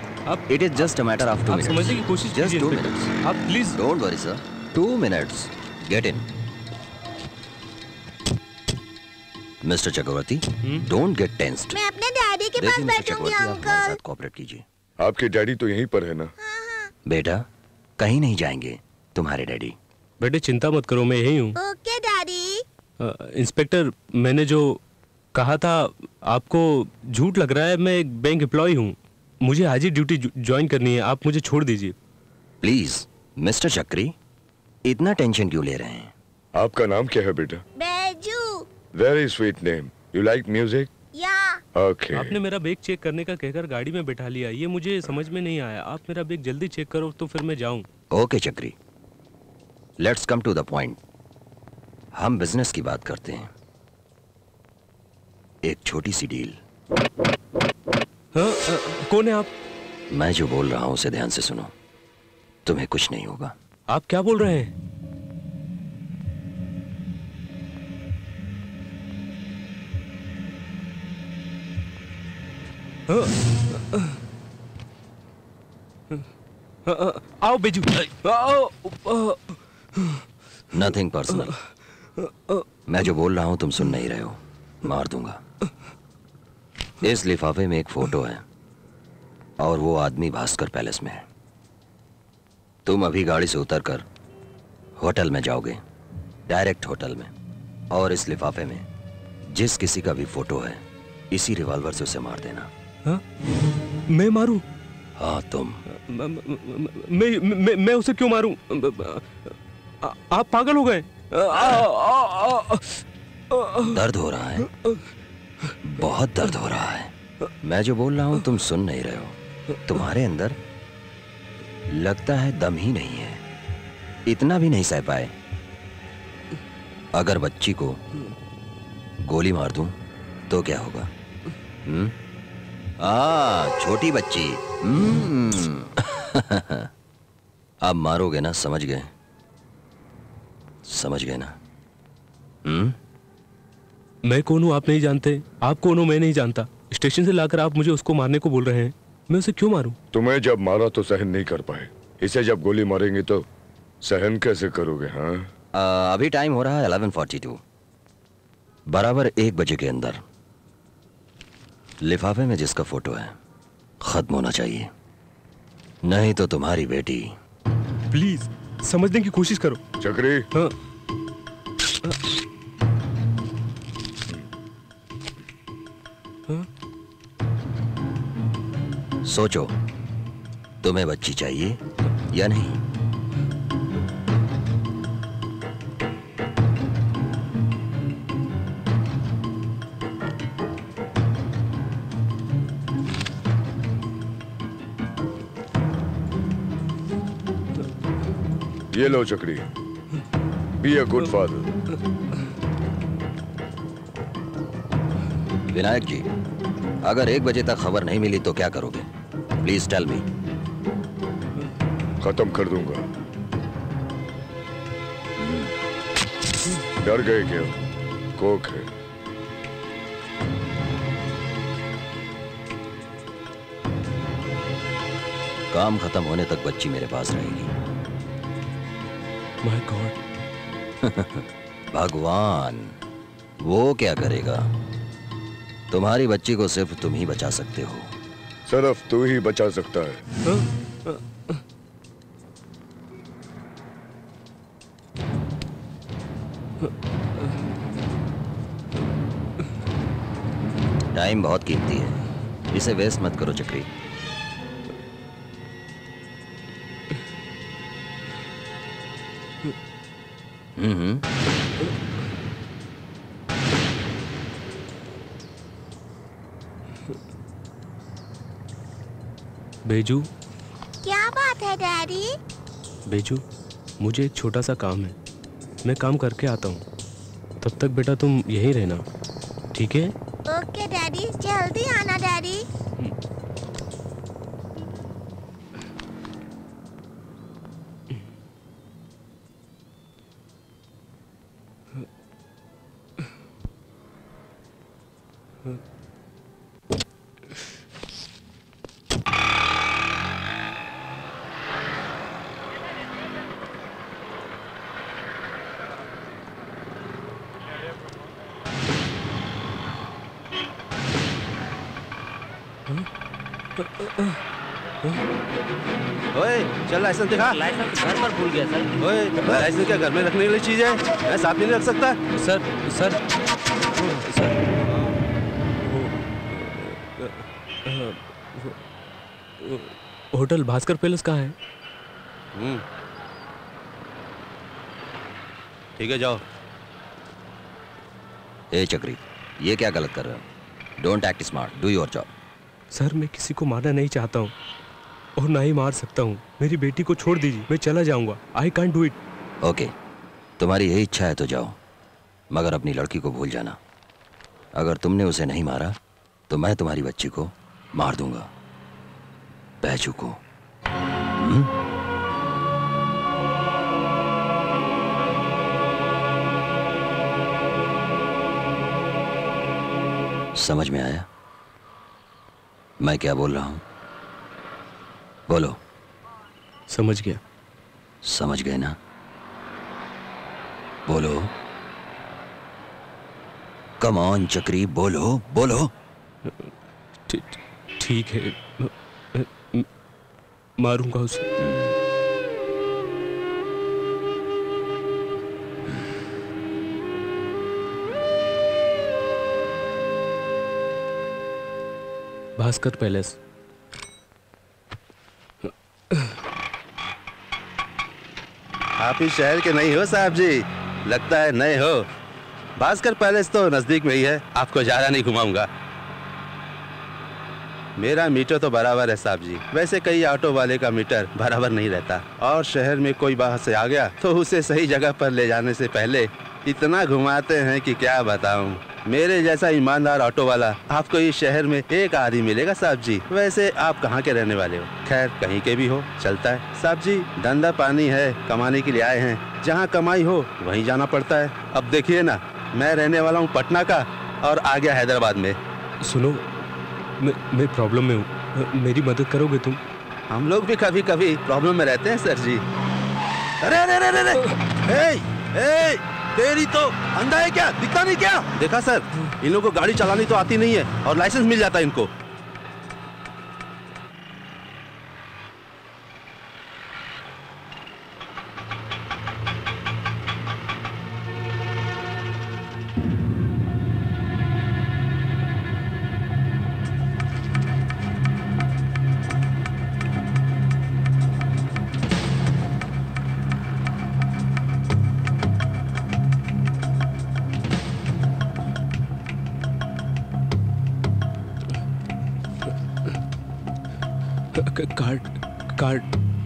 it is just a matter of 2 minutes. समझने की कोशिश कीजिए। जस्ट 2 मिनट्स, आप please. Don't worry sir, 2 minutes, get in. Mister Chakraborty, don't get tensed. मैं अपने डैडी के पास बैठूंगी अंकल। कोऑपरेट कीजिए। आपके डैडी तो यहीं पर है ना? बेटा कहीं नहीं जाएंगे तुम्हारे डैडी। बेटे चिंता मत करो, मैं यही हूँ। Okay daddy. इंस्पेक्टर, मैंने जो कहा था आपको झूठ लग रहा है। मैं एक बैंक एम्प्लॉय हूँ, मुझे आज ही ड्यूटी ज्वाइन करनी है। आप मुझे छोड़ दीजिए प्लीज। मिस्टर चक्री, इतना टेंशन क्यों ले रहे हैं? आपका नाम क्या है बेटा? Baiju. Very sweet name. You like music? या। ओके। आपने मेरा बैग चेक करने का कहकर गाड़ी में बैठा लिया, ये मुझे समझ में नहीं आया। आप मेरा बैग जल्दी चेक करो तो फिर मैं जाऊं। Okay Chakri, let's come to the point. हम बिजनेस की बात करते हैं। एक छोटी सी डील। कौन है आप? मैं जो बोल रहा हूं उसे ध्यान से सुनो, तुम्हें कुछ नहीं होगा। आप क्या बोल रहे हैं? आओ बेजू। Nothing personal. मैं जो बोल रहा हूं तुम सुन नहीं रहे हो, मार दूंगा। इस लिफाफे में एक फोटो है और वो आदमी भास्कर पैलेस में है। तुम अभी गाड़ी से उतरकर होटल में जाओगे, डायरेक्ट होटल में, और इस लिफाफे में जिस किसी का भी फोटो है इसी रिवॉल्वर से उसे मार देना। हा? मैं मारूं? हाँ तुम। मैं उसे क्यों मारूं? आप पागल हो गए? दर्द हो रहा है, बहुत दर्द हो रहा है। मैं जो बोल रहा हूं तुम सुन नहीं रहे हो। तुम्हारे अंदर लगता है दम ही नहीं है, इतना भी नहीं सह पाए। अगर बच्ची को गोली मार दूं तो क्या होगा? छोटी बच्ची। आप मारोगे ना? समझ गए? समझ गए ना? मैं कौन हूँ आप नहीं जानते, आप कौन हो मैं नहीं जानता। स्टेशन से लाकर आप मुझे उसको मारने को बोल रहे हैं, मैं उसे क्यों मारूं? तुम्हें जब मारा तो सहन नहीं कर पाए, इसे जब गोली मारेंगे तो सहन कैसे करोगे? हाँ, अभी टाइम हो रहा है 11:42। बराबर 1 बजे के अंदर लिफाफे में जिसका फोटो है खत्म होना चाहिए, नहीं तो तुम्हारी बेटी। प्लीज समझने की कोशिश करो। चक्री। हाँ। सोचो, तुम्हें बच्ची चाहिए या नहीं? ये लो Chakri, be a good father. Vinayak ji, अगर 1 बजे तक खबर नहीं मिली तो क्या करोगे? Please tell me. खत्म कर दूंगा। डर गए क्या? कोक है। काम खत्म होने तक बच्ची मेरे पास रहेगी। My God. भगवान, वो क्या करेगा? तुम्हारी बच्ची को सिर्फ तुम ही बचा सकते हो। सिर्फ तू ही बचा सकता है। टाइम बहुत कीमती है, इसे वेस्ट मत करो चक्री। बेजू। क्या बात है डैडी? बेजू, मुझे एक छोटा सा काम है, मैं काम करके आता हूँ। तब तक बेटा तुम यहीं रहना, ठीक है? ओके डैडी, जल्दी आना डैडी। ओए, चल लाइसेंस दिखा। लाइसेंस घर पर भूल गया सर। ओए, लाइसेंस क्या घर में रखने वाली चीज है? मैं साथ नहीं रख सकता। सर होटल भास्कर पैलेस कहाँ है? ठीक है, जाओ। ए चक्री, ये क्या गलत कर रहे हो? Don't act smart, do your job. Sir, मैं किसी को मारना नहीं चाहता हूँ और ना ही मार सकता हूँ। मेरी बेटी को छोड़ दीजिए, मैं चला जाऊंगा। I can't do it. Okay, तुम्हारी यही इच्छा है तो जाओ, मगर अपनी लड़की को भूल जाना। अगर तुमने उसे नहीं मारा तो मैं तुम्हारी बच्ची को मार दूंगा। बैजू को। समझ में आया मैं क्या बोल रहा हूं? बोलो। समझ गया। समझ गए ना? बोलो। कम ऑन चक्री, बोलो बोलो। ठीक है, मारूंगा उसे। भास्कर पैलेस। आप इस शहर के नहीं हो साहब जी, लगता है नए हो। भास्कर पैलेस तो नजदीक में ही है, आपको ज्यादा नहीं घुमाऊंगा। मेरा मीटर तो बराबर है साहब जी, वैसे कई ऑटो वाले का मीटर बराबर नहीं रहता, और शहर में कोई बाहर से आ गया तो उसे सही जगह पर ले जाने से पहले इतना घुमाते हैं कि क्या बताऊं। मेरे जैसा ईमानदार ऑटो वाला आपको इस शहर में एक आदमी मिलेगा साहब जी। वैसे आप कहाँ के रहने वाले हो? खैर कहीं के भी हो चलता है साहब जी, धंधा पानी है, कमाने के लिए आए हैं, जहाँ कमाई हो वहीं जाना पड़ता है। अब देखिए ना, मैं रहने वाला हूँ पटना का और आ गया हैदराबाद में। सुनो, मैं प्रॉब्लम में हूँ, मेरी मदद करोगे तुम? हम लोग भी कभी कभी प्रॉब्लम में रहते हैं सर जी। अरे अरे अरे अरे, तेरी तो अंधा है क्या? दिखता नहीं क्या? देखा सर, इन लोगों को गाड़ी चलानी तो आती नहीं है और लाइसेंस मिल जाता है इनको।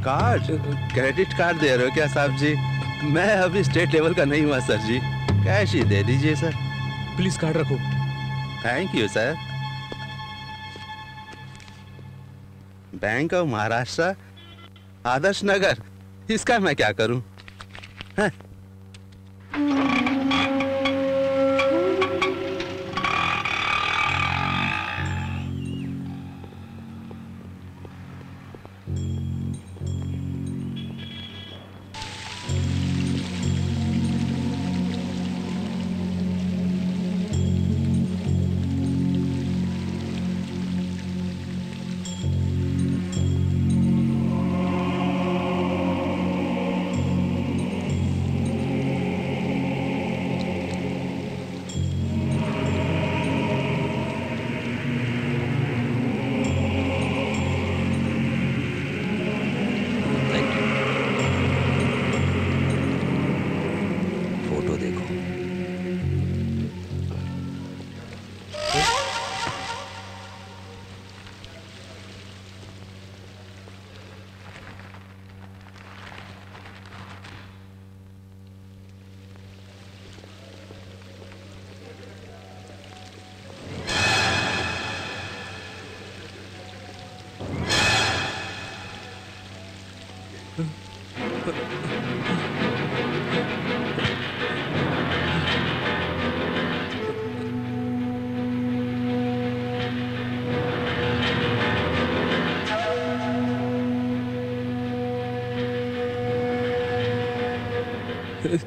कार्ड क्रेडिट कार्ड दे रहे हो क्या साहब जी? मैं अभी स्टेट लेवल का नहीं हुआ सर जी, कैश ही दे दीजिए सर। प्लीज कार्ड रखो। Thank you sir. Bank of Maharashtra, Adarsh Nagar, इसका मैं क्या करूं? हाँ?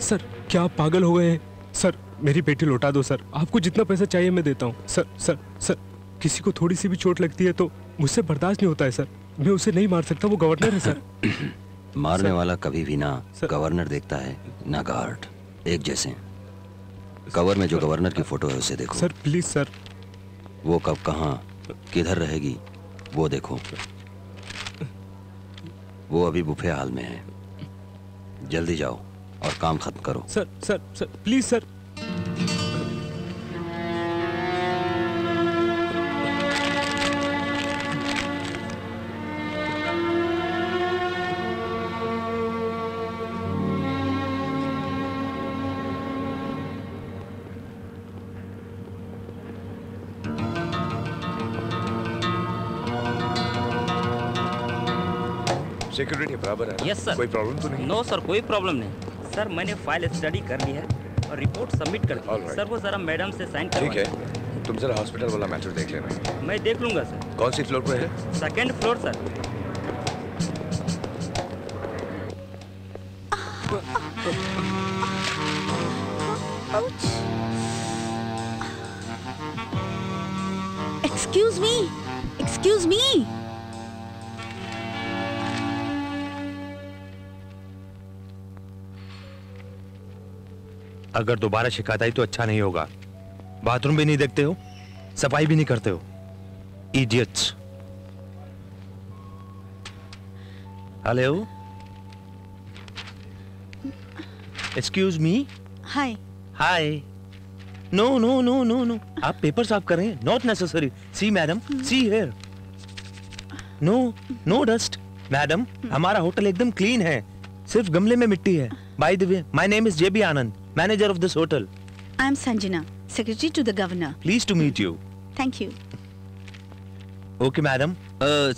सर, क्या आप पागल हो गए हैं? सर, मेरी बेटी लौटा दो सर, आपको जितना पैसा चाहिए मैं देता हूँ। सर सर सर, किसी को थोड़ी सी भी चोट लगती है तो मुझसे बर्दाश्त नहीं होता है सर, मैं उसे नहीं मार सकता, वो गवर्नर है सर। मारने वाला कभी भी ना गवर्नर देखता है ना गार्ड, एक जैसे। कवर में जो गवर्नर की फोटो है उसे देखो। Sir please sir. वो कब कहाँ किधर रहेगी वो देखो। वो अभी बुफे हाल में है, जल्दी जाओ और काम खत्म करो। Sir sir sir please sir. Security बराबर है? Yes sir. कोई प्रॉब्लम तो नहीं? नो सर, कोई प्रॉब्लम नहीं सर। मैंने फाइल स्टडी कर ली है और रिपोर्ट सबमिट कर दी सर। वो जरा मैडम से साइन करवाएं। ठीक है, तुम जरा हॉस्पिटल वाला मैटर देख लेना। मैं देख लूंगा सर। कौन सी फ्लोर पे है? Second floor sir. Excuse me, excuse मी। अगर दोबारा शिकायत आई तो अच्छा नहीं होगा। बाथरूम भी नहीं देखते हो, सफाई भी नहीं करते हो, idiots. Hello, excuse me. Hi hi. No no no no no, आप पेपर साफ करें, not necessary. See madam, see here. No no dust madam, हमारा होटल एकदम क्लीन है, सिर्फ गमले में मिट्टी है। By the way, my name is J B Anand, manager of this hotel. I am Sanjana, secretary to the governor. Pleased to meet you. Thank you. Okay madam.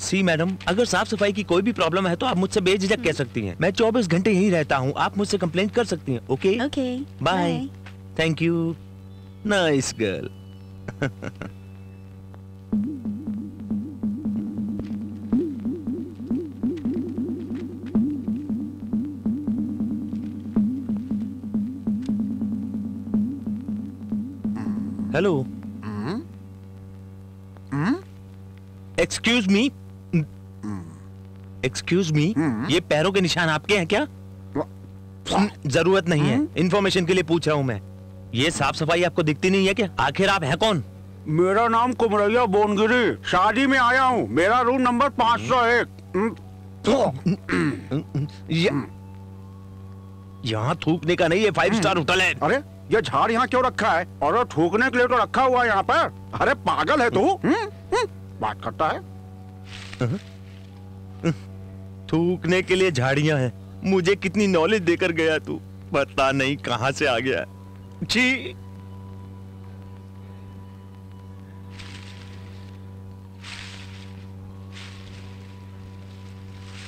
See madam, अगर साफ सफाई की कोई भी प्रॉब्लम है तो आप मुझसे बेझिझक कह सकती हैं। मैं 24 घंटे यहीं रहता हूँ, आप मुझसे कंप्लेंट कर सकती हैं। Okay okay, bye. Thank you, nice girl. Hello, excuse me, excuse me, ये पैरों के निशान आपके हैं क्या? जरूरत नहीं है, इंफॉर्मेशन के लिए पूछ रहा हूं मैं। ये साफ सफाई आपको दिखती नहीं है क्या? आखिर आप हैं कौन? मेरा नाम कुमरैया बोनगिरी, शादी में आया हूँ, मेरा रूम नंबर 501। यहाँ थूकने का नहीं, ये 5 स्टार होटल है। अरे ये झाड़ यहाँ क्यों रखा है? और थूकने के लिए तो रखा हुआ है यहाँ पर। अरे पागल है तू? बात करता है। थूकने के लिए झाड़ियां हैं। मुझे कितनी नॉलेज देकर गया तू, पता नहीं कहां से आ गया। जी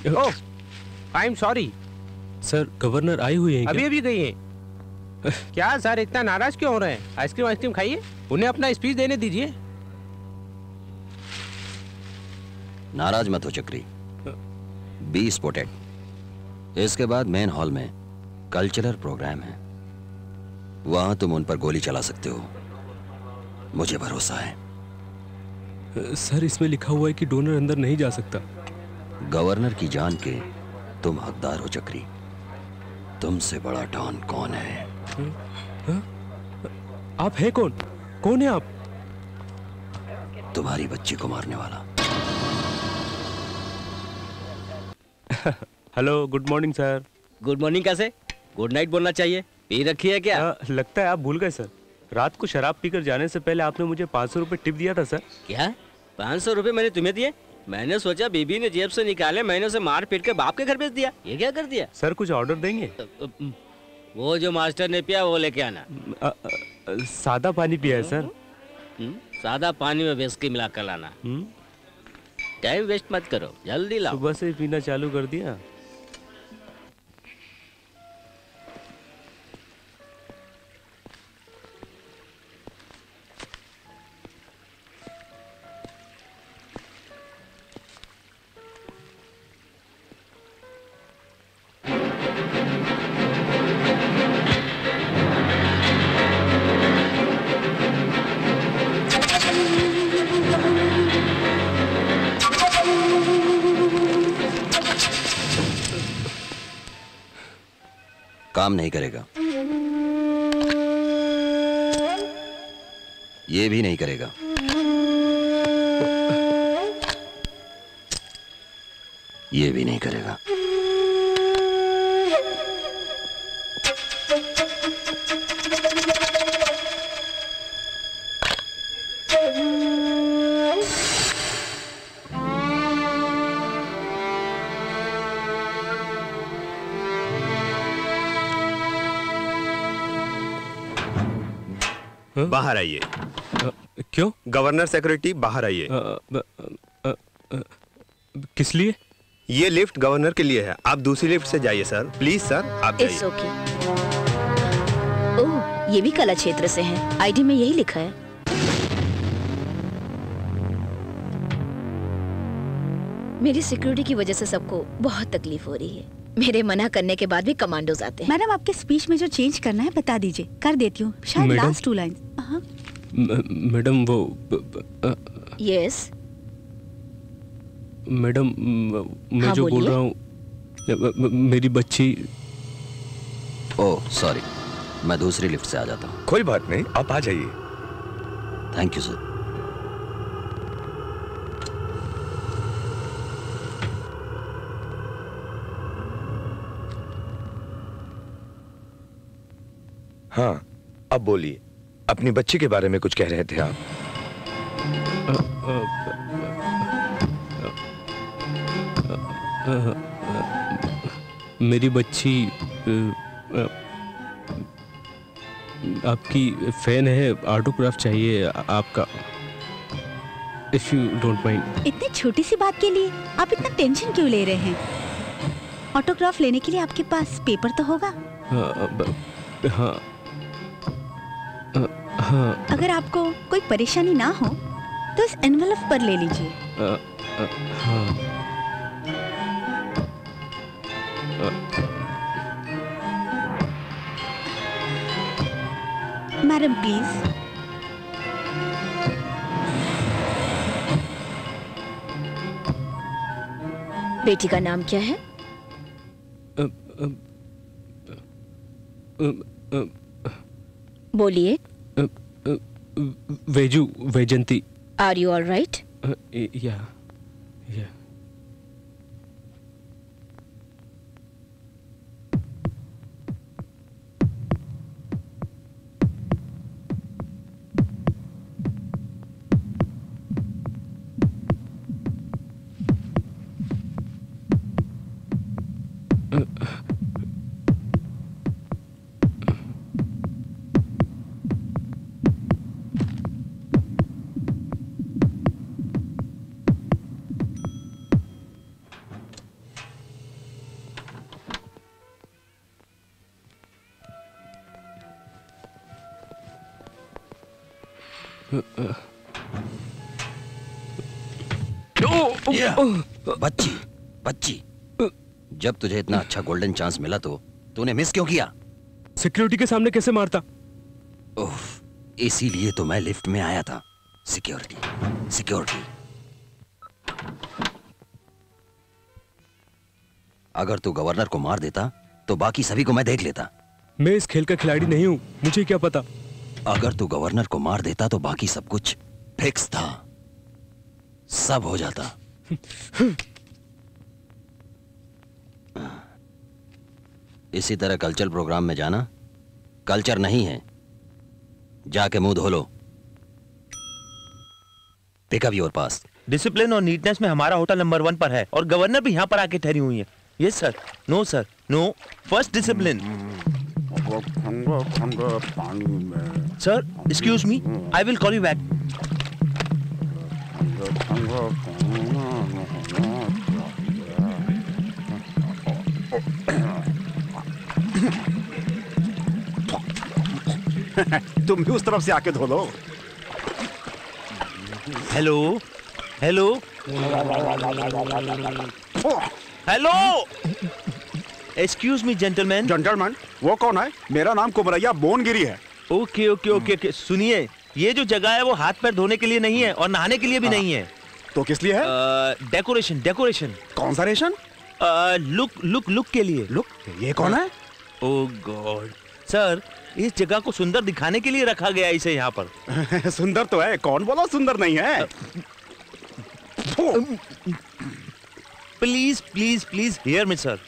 oh, I am sorry sir, governor आई हुई है। अभी अभी गई है क्या? सर इतना नाराज क्यों हो रहे हैं? आइसक्रीम आइसक्रीम खाइए, उन्हें अपना स्पीच देने दीजिए। नाराज मत हो चक्री, बी स्पॉटेड। इसके बाद मेन हॉल में कल्चरल प्रोग्राम है, वहां तुम उन पर गोली चला सकते हो, मुझे भरोसा है। सर इसमें लिखा हुआ है कि डोनर अंदर नहीं जा सकता। गवर्नर की जान के तुम हकदार हो चक्री, तुमसे बड़ा डॉन कौन है? आप हैं कौन? कौन है आप? तुम्हारी बच्ची को मारने वाला। Hello, good morning sir. Good morning कैसे? गुड नाइट बोलना चाहिए। पी रखी है क्या? लगता है आप भूल गए सर। रात को शराब पीकर जाने से पहले आपने मुझे 500 रुपए टिप दिया था सर। क्या? 500 रुपए मैंने तुम्हें दिए? मैंने सोचा बीबी ने जेब से निकाले, मैंने उसे मार पीट के बाप के घर भेज दिया। ये क्या कर दिया? सर कुछ ऑर्डर देंगे? वो जो मास्टर ने पिया वो लेके आना। सादा पानी पिया है सर। सादा पानी में विस्की मिला कर लाना। टाइम वेस्ट मत करो, जल्दी लाओ। सुबह से पीना चालू कर दिया। काम नहीं करेगा, ये भी नहीं करेगा। ये भी नहीं करेगा। बाहर आइए। क्यों? गवर्नर सेक्रेटरी बाहर आइए। किस लिए? ये लिफ्ट गवर्नर के लिए है, आप दूसरी लिफ्ट से जाइए सर। प्लीज सर, आप जाइए। It's okay. ओह, ये भी कला क्षेत्र से हैं। आईडी में यही लिखा है। मेरी सिक्योरिटी की वजह से सबको बहुत तकलीफ हो रही है। मेरे मना करने के बाद भी कमांडोज आते हैं। मैडम आपके स्पीच में जो चेंज करना है बता दीजिए, कर देती हूँ। शायद लास्ट 2 लाइन्स। मैडम वो यस मैडम, मैं जो बोल रहा हूँ, मेरी बच्ची। ओह सॉरी, मैं दूसरी लिफ्ट से आ जाता हूँ। कोई बात नहीं, आप आ जाइए। Thank you sir. हाँ, अब बोलिए, अपनी बच्ची के बारे में कुछ कह रहे थे आप। मेरी बच्ची आपकी फैन है, ऑटोग्राफ चाहिए आपका, इफ यू डोंट माइंड। इतनी छोटी सी बात के लिए आप इतना टेंशन क्यों ले रहे हैं? ऑटोग्राफ लेने के लिए आपके पास पेपर तो होगा। हाँ हाँ। अगर आपको कोई परेशानी ना हो तो इस एनवेलप पर ले लीजिए। हाँ। Madam please. बेटी का नाम क्या है? बोलिए। Veju, Vaijanti. Are you all right? Yeah. बच्ची, बच्ची, जब तुझे इतना अच्छा गोल्डन चांस मिला तो तूने मिस क्यों किया? सिक्योरिटी के सामने कैसे मारता? उफ, इसीलिए तो मैं लिफ्ट में आया था। Security, security. अगर तू गवर्नर को मार देता तो बाकी सभी को मैं देख लेता। मैं इस खेल का खिलाड़ी नहीं हूं, मुझे क्या पता। अगर तू गवर्नर को मार देता तो बाकी सब कुछ फिक्स था, सब हो जाता। इसी तरह कल्चरल प्रोग्राम में जाना कल्चर नहीं है। जाके मुंह धो लो। Pick up your pass. Discipline और नीटनेस में हमारा होटल नंबर 1 पर है और गवर्नर भी यहाँ पर आके ठहरी हुई है। Yes sir. No sir, no. First discipline. Sir, excuse me, I will call you back. तुम भी उस तरफ से आके धो लो। Hello, hello, hello. Excuse me gentleman. Gentleman? वो कौन है? मेरा नाम कुमरैया बोनगिरी है। ओके ओके ओके, सुनिए, ये जो जगह है वो हाथ पैर धोने के लिए नहीं है और नहाने के लिए भी नहीं है। तो किस लिए है? Decoration, decoration. कौन सा रेशन? लुक लुक लुक के लिए। लुक? ये कौन है? ओह गॉड सर, इस जगह को सुंदर दिखाने के लिए रखा गया इसे यहाँ पर। सुंदर तो है, कौन बोला सुंदर नहीं है? Please please please hear me sir,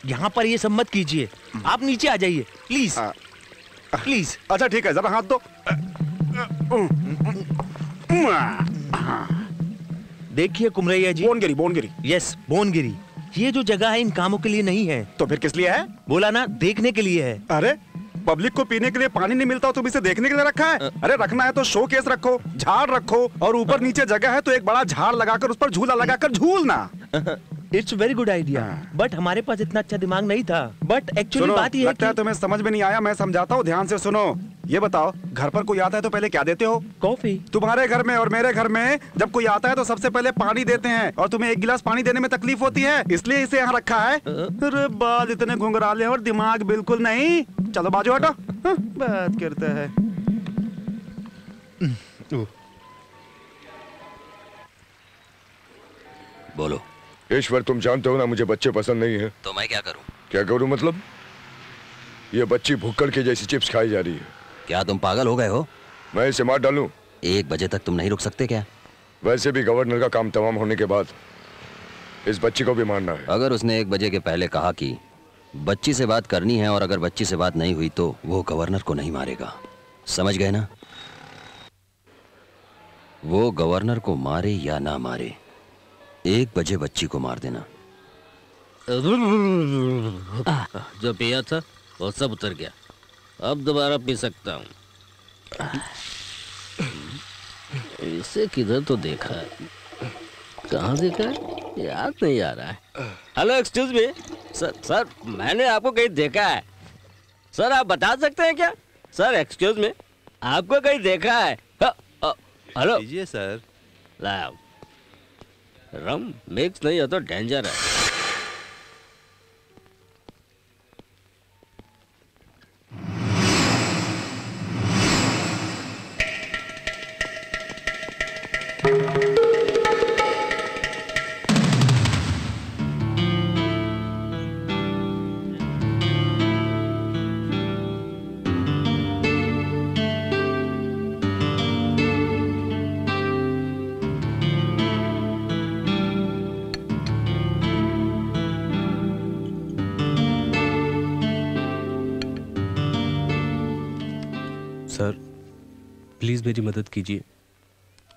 यहाँ पर ये सब मत कीजिए। आप नीचे आ जाइए प्लीज, प्लीज। अच्छा ठीक है, जरा हाथ दो। देखिए कुमरैया जी। बोनगिरी, बोनगिरी। यस, बोनगिरी। ये जो जगह है इन कामों के लिए नहीं है। तो फिर किस लिए है? बोला ना, देखने के लिए है। अरे पब्लिक को पीने के लिए पानी नहीं मिलता, तुम इसे देखने के लिए रखा है? अरे रखना है तो शो केस रखो, झाड़ रखो, और ऊपर नीचे जगह है तो एक बड़ा झाड़ लगाकर उस पर झूला लगाकर झूलना। It's very good idea, but हमारे पास इतना अच्छा दिमाग नहीं था। बट एक्चुअली बात ये लगता है तुम्हें समझ में नहीं आया, मैं समझाता हूँ, ध्यान से सुनो। ये बताओ, घर पर कोई आता है तो पहले क्या देते हो? कॉफी। तुम्हारे घर में और मेरे घर में जब कोई आता है तो सबसे पहले पानी देते हैं, और तुम्हें एक गिलास पानी देने में तकलीफ होती है, इसलिए इसे यहाँ रखा है। अरे बाल इतने घुंघराले और दिमाग बिल्कुल नहीं। चलो बाजू हटो। बात करता है। बोलो। ईश्वर, तुम जानते हो ना मुझे बच्चे पसंद नहीं है। तो मैं क्या करूं? क्या करूं मतलब? ये बच्ची भुक्कड़ के जैसी चिप्स खाई जा रही है। क्या तुम पागल हो गए हो? मैं इसे मार डालूं? 1 बजे तक तुम नहीं रुक सकते क्या? वैसे भी गवर्नर का काम तमाम होने के बाद इस बच्ची को भी मारना है। अगर उसने 1 बजे के पहले कहा कि बच्ची से बात करनी है, और अगर बच्ची से बात नहीं हुई तो वो गवर्नर को नहीं मारेगा। समझ गए ना? वो गवर्नर को मारे या ना मारे, 1 बजे बच्ची को मार देना। जो पिया था वो सब उतर गया। अब दोबारा पी सकता हूँ। इसे किधर तो देखा है, कहाँ देखा है याद नहीं आ रहा है। हेलो एक्सक्यूज मी सर, मैंने आपको कहीं देखा है सर, आप बता सकते हैं क्या? सर एक्सक्यूज मी, आपको कहीं देखा है? हेलो लीजिए सर। लाओ, रम मिक्स नहीं हो तो डेंजर है। सर प्लीज़ मेरी मदद कीजिए।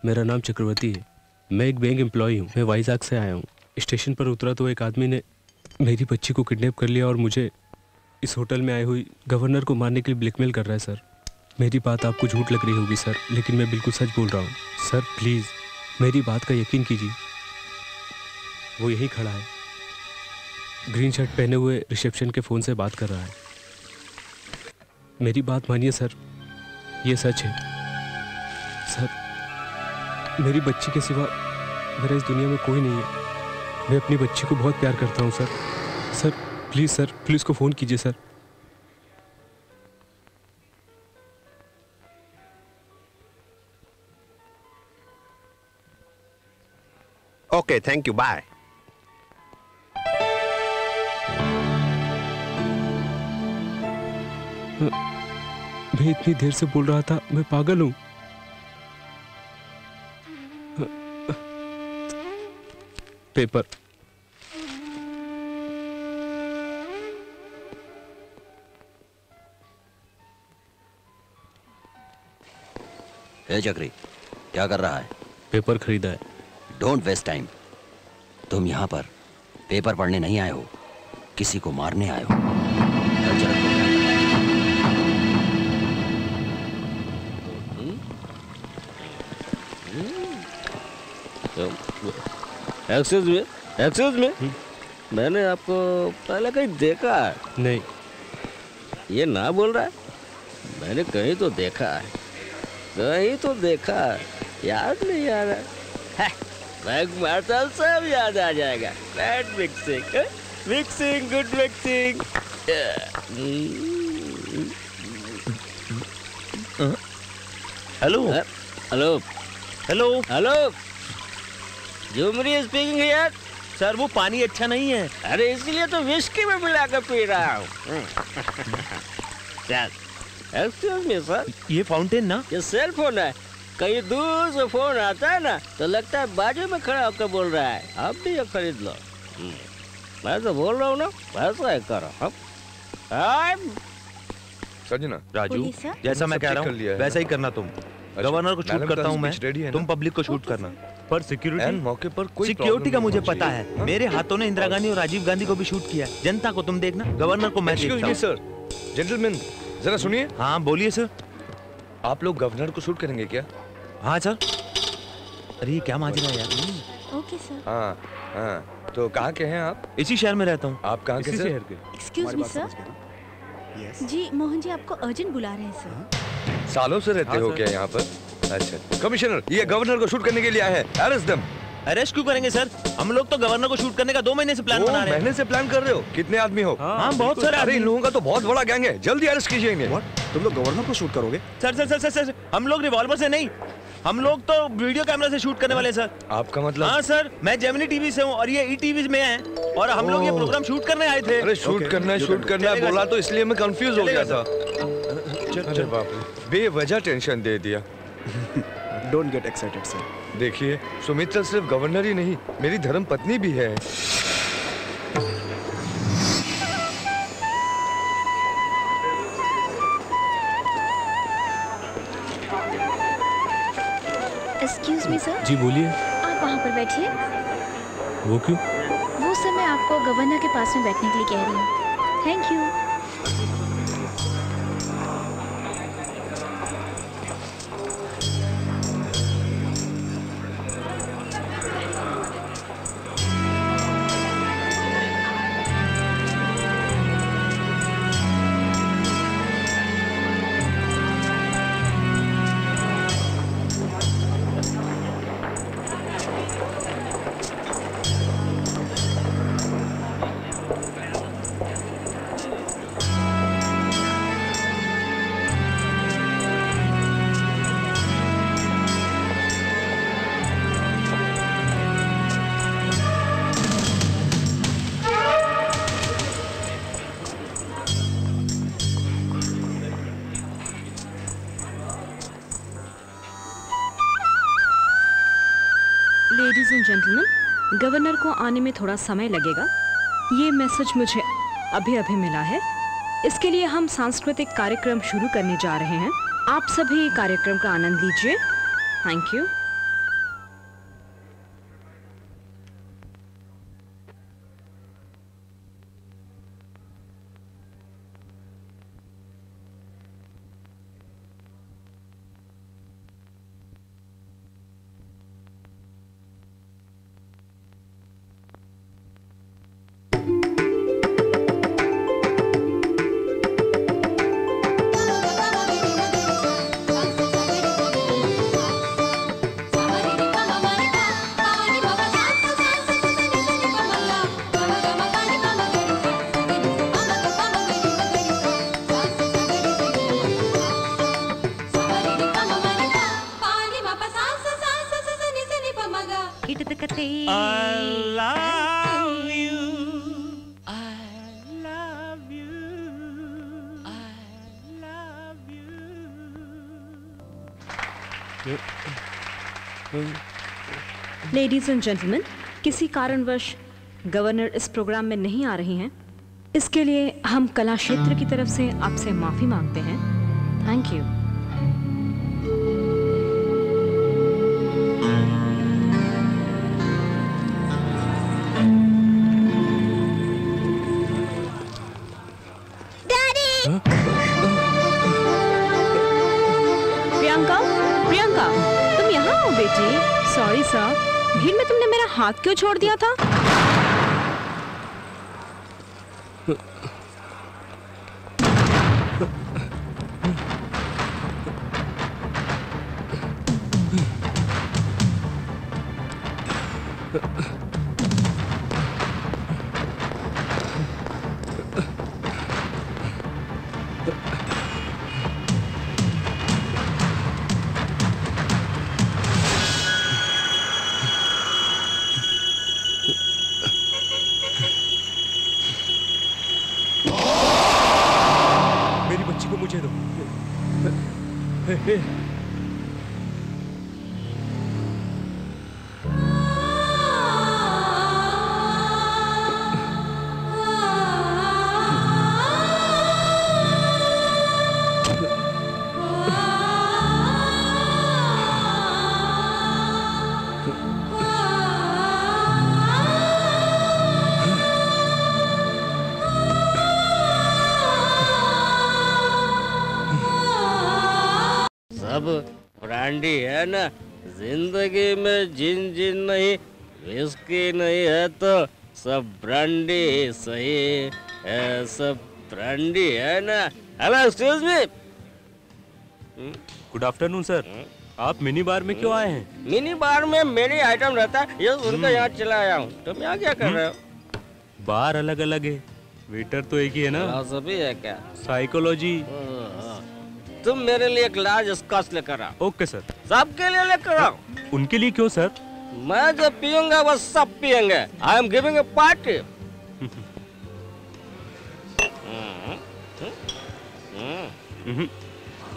मेरा नाम चक्रवर्ती है, मैं एक बैंक एम्प्लॉय हूँ। मैं वाइजाग से आया हूँ। स्टेशन पर उतरा तो एक आदमी ने मेरी बच्ची को किडनैप कर लिया और मुझे इस होटल में आए हुई गवर्नर को मारने के लिए ब्लैकमेल कर रहा है सर। मेरी बात आपको झूठ लग रही होगी सर, लेकिन मैं बिल्कुल सच बोल रहा हूँ। सर प्लीज़ मेरी बात का यकीन कीजिए। वो यहीं खड़ा है, ग्रीन शर्ट पहने हुए रिसेप्शन के फ़ोन से बात कर रहा है। मेरी बात मानिए सर, ये सच है सर। मेरी बच्ची के सिवा मेरा इस दुनिया में कोई नहीं है। मैं अपनी बच्ची को बहुत प्यार करता हूँ सर। सर प्लीज़ उसको फ़ोन कीजिए sir. Okay thank you, bye. मैं इतनी देर से बोल रहा था, मैं पागल हूँ। पेपर। ए चक्री, क्या कर रहा है? पेपर खरीदा है। Don't waste time. तुम यहाँ पर पेपर पढ़ने नहीं आए हो, किसी को मारने आए हो। एक्सक्यूज मी, मैंने आपको पहले कहीं देखा है। नहीं। ये ना बोल रहा है, मैंने कहीं तो देखा है, कहीं तो देखा है, याद नहीं आ रहा है। बैग मारता सब याद आ जाएगा। Bad mixing, mixing, good mixing. Hello hello hello hello, Jhumri speaking here. Sir वो पानी अच्छा नहीं है। अरे इसलिए तो विस्की में मिला कर पी रहा हूँ। एक्सक्यूज मी सर, ये फाउंटेन ना, ये सेल फोन है। कहीं दूर से फोन आता है ना तो लगता है बाजू में खड़ा होकर बोल रहा है, आप भी ये खरीद लो। मैं तो बोल रहा हूँ ना, वैसा ही करो। सजना, राजू जैसा मैं कह रहा हूँ वैसा ही करना। तुम गवर्नर को शूट करता हूँ मैं, तुम पब्लिक को शूट करना। पर सिक्योरिटी मौके पर कोई सिक्योरिटी का मुझे पता है। मेरे हाथों ने इंदिरा गांधी और राजीव गांधी को भी शूट किया। जनता को तुम देखना, गवर्नर को मैं देखता हूँ। सर, जेंटलमैन जरा सुनिए। हाँ बोलिए सर। आप लोग गवर्नर को शूट करेंगे क्या? हाँ सर। अरे ये क्या माजरा है यार। Okay sir. हाँ हाँ, तो कहाँ के हैं आप? इसी शहर में रहता हूँ। आप कहाँ के शहर के? Excuse me sir. जी मोहन जी आपको अर्जेंट बुला रहे हैं सर। सालों से रहते हो क्या यहाँ पर? अच्छा कमिश्नर, ये गवर्नर को शूट करने के लिए आए हैं। Arrest them. अरेस्ट क्यों करेंगे सर? हम लोग तो गवर्नर को शूट करने का 2 महीने से प्लान बना रहे हैं। 2 महीने से प्लान कर रहे हो? कितने आदमी हो? हाँ बहुत सारे। अरे इन लोगों का तो बहुत बड़ा गैंग है, जल्दी अरेस्ट कीजिए इन्हें। तुम लोग गवर्नर को शूट करोगे? सर सर सर सर, हम लोग रिवॉल्वर से नहीं, हम लोग तो वीडियो कैमरा से शूट करने वाले हैं सर। आपका मतलब? हाँ सर, मैं जेमिनी टीवी से हूँ और ये ईटीवी में है और हम लोग ये प्रोग्राम शूट करने आए थे। अरे शूट करना बोला तो इसलिए मैं कंफ्यूज हो गया था। चल बाप रे, बेवजह टेंशन दे दिया। Don't get excited sir. देखिए सुमित्रा सिर्फ गवर्नर ही नहीं, मेरी धर्म पत्नी भी है। Excuse me sir. जी बोलिए। आप वहाँ पर बैठिए। वो क्यों? वो सर मैं आपको गवर्नर के पास में बैठने के लिए कह रही हूँ। Thank you. And gentleman, governor को आने में थोड़ा समय लगेगा। ये मैसेज मुझे अभी अभी मिला है। इसके लिए हम सांस्कृतिक कार्यक्रम शुरू करने जा रहे हैं। आप सभी कार्यक्रम का आनंद लीजिए। Thank you. Ladies and gentleman, किसी कारणवश गवर्नर इस प्रोग्राम में नहीं आ रही हैं। इसके लिए हम कला क्षेत्र की तरफ से आपसे माफी मांगते हैं। Thank you. प्रियंका, प्रियंका, तुम यहाँ हो बेटी। सॉरी सर, भीड़ में तुमने मेरा हाथ क्यों छोड़ दिया था? सब ब्रांडी है ना, जिंदगी में जिन जिन नहीं, विस्की नहीं है तो सब ब्रांडी ही सही है, सब ब्रांडी है ना। हेलो, एक्सक्यूज मी। Good afternoon sir. आप मिनी बार में क्यों आए हैं? मिनी बार में मेरी आइटम रहता है, ये सुनकर यहाँ चला आया हूँ। तुम यहाँ क्या कर रहे हो? बार अलग अलग है, वेटर तो एक ही है ना। फिलॉसफी है क्या? साइकोलॉजी। तुम मेरे लिए एक लार्ज स्कॉच लेकर आओ। Okay sir. सबके लिए लेकर आओ। उनके लिए क्यों सर? मैं जो पीऊंगा वो सब पियेंगे। I am giving a party.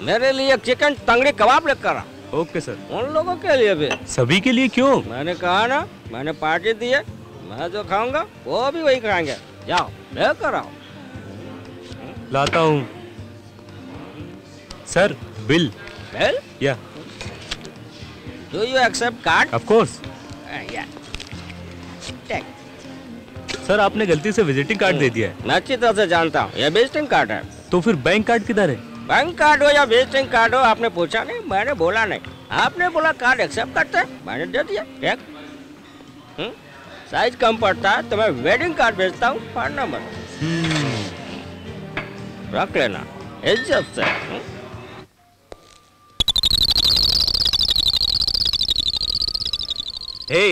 मेरे लिए चिकन तंगड़ी कबाब लेकर आओ। Okay sir. उन लोगों के लिए भी। सभी के लिए क्यों? मैंने कहा ना, मैंने पार्टी दी है, मैं जो खाऊंगा वो भी वही खाएंगे। जाओ लेकर आओ। लाता हूँ sir. Bill. Bill? Yeah. Do you accept card? Of course. Yeah. Take. Sir आपने गलती से विजिटिंग कार्ड दे दिया है। मैं अच्छी तरह से जानता हूँ, ये विजिटिंग कार्ड है। तो फिर बैंक कार्ड किधर है? बैंक कार्ड हो या विजिटिंग कार्ड हो, आपने पूछा नहीं, मैंने बोला नहीं। आपने बोला कार्ड एक्सेप्ट करते हैं, मैंने दे दिया। टेक। साइज कम पड़ता है तो मैं वेडिंग कार्ड भेजता हूँ, पढ़ना मत। रख लेना इज्जत से। Hey,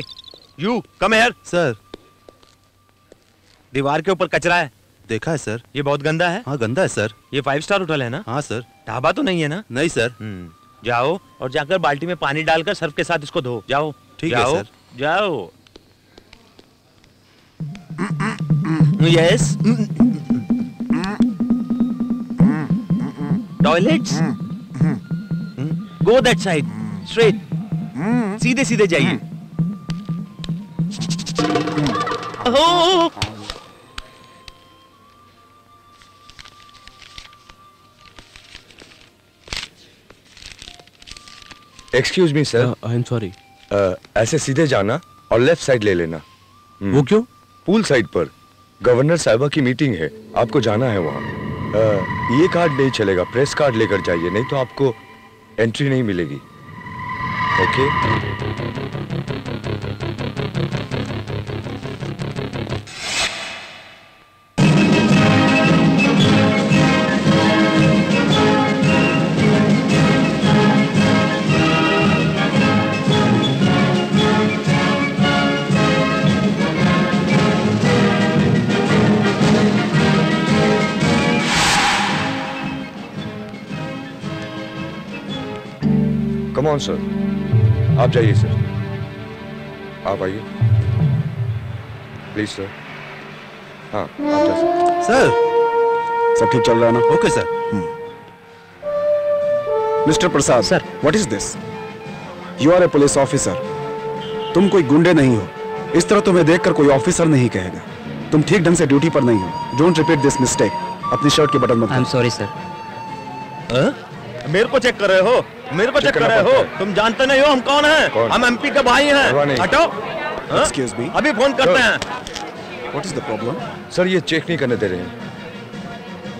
you come here, sir. दीवार के ऊपर कचरा है। देखा है सर। ये बहुत गंदा है। हाँ गंदा है सर। ये 5 स्टार होटल है ना? हाँ सर। ढाबा तो नहीं है ना? नहीं सर। जाओ और जाकर बाल्टी में पानी डालकर सर्फ के साथ इसको धो। जाओ। ठीक है सर। जाओ। Yes. Toilets. Go that side, straight. सीधे सीधे जाइए। Excuse me sir, I am sorry. ऐसे सीधे जाना और लेफ्ट साइड ले लेना। वो क्यों? पूल साइड पर गवर्नर साहिबा की मीटिंग है, आपको जाना है वहाँ। ये कार्ड नहीं चलेगा, प्रेस कार्ड लेकर जाइए, नहीं तो आपको एंट्री नहीं मिलेगी। ओके? कम ऑन सर, आप जाइए सर, आप आइए प्लीज सर। हाँ आप जा सकते। सर सब ठीक चल रहा है ना? Okay sir. Mister Prasad sir, what is this? You are a police officer, तुम कोई गुंडे नहीं हो। इस तरह तुम्हें देखकर कोई ऑफिसर नहीं कहेगा। तुम ठीक ढंग से ड्यूटी पर नहीं हो। Don't repeat this mistake. अपनी शर्ट के बटन मत। आई एम सॉरी सर। मेरे को चेक कर रहे हो? मेरे को चेक कर रहे हो? तुम जानते नहीं हो हम कौन हैं? हम एमपी के भाई हैं। हटो। एक्सक्यूज मी, अभी फोन करते हैं। What is the problem? Sir ये चेक नहीं करने दे रहे हैं।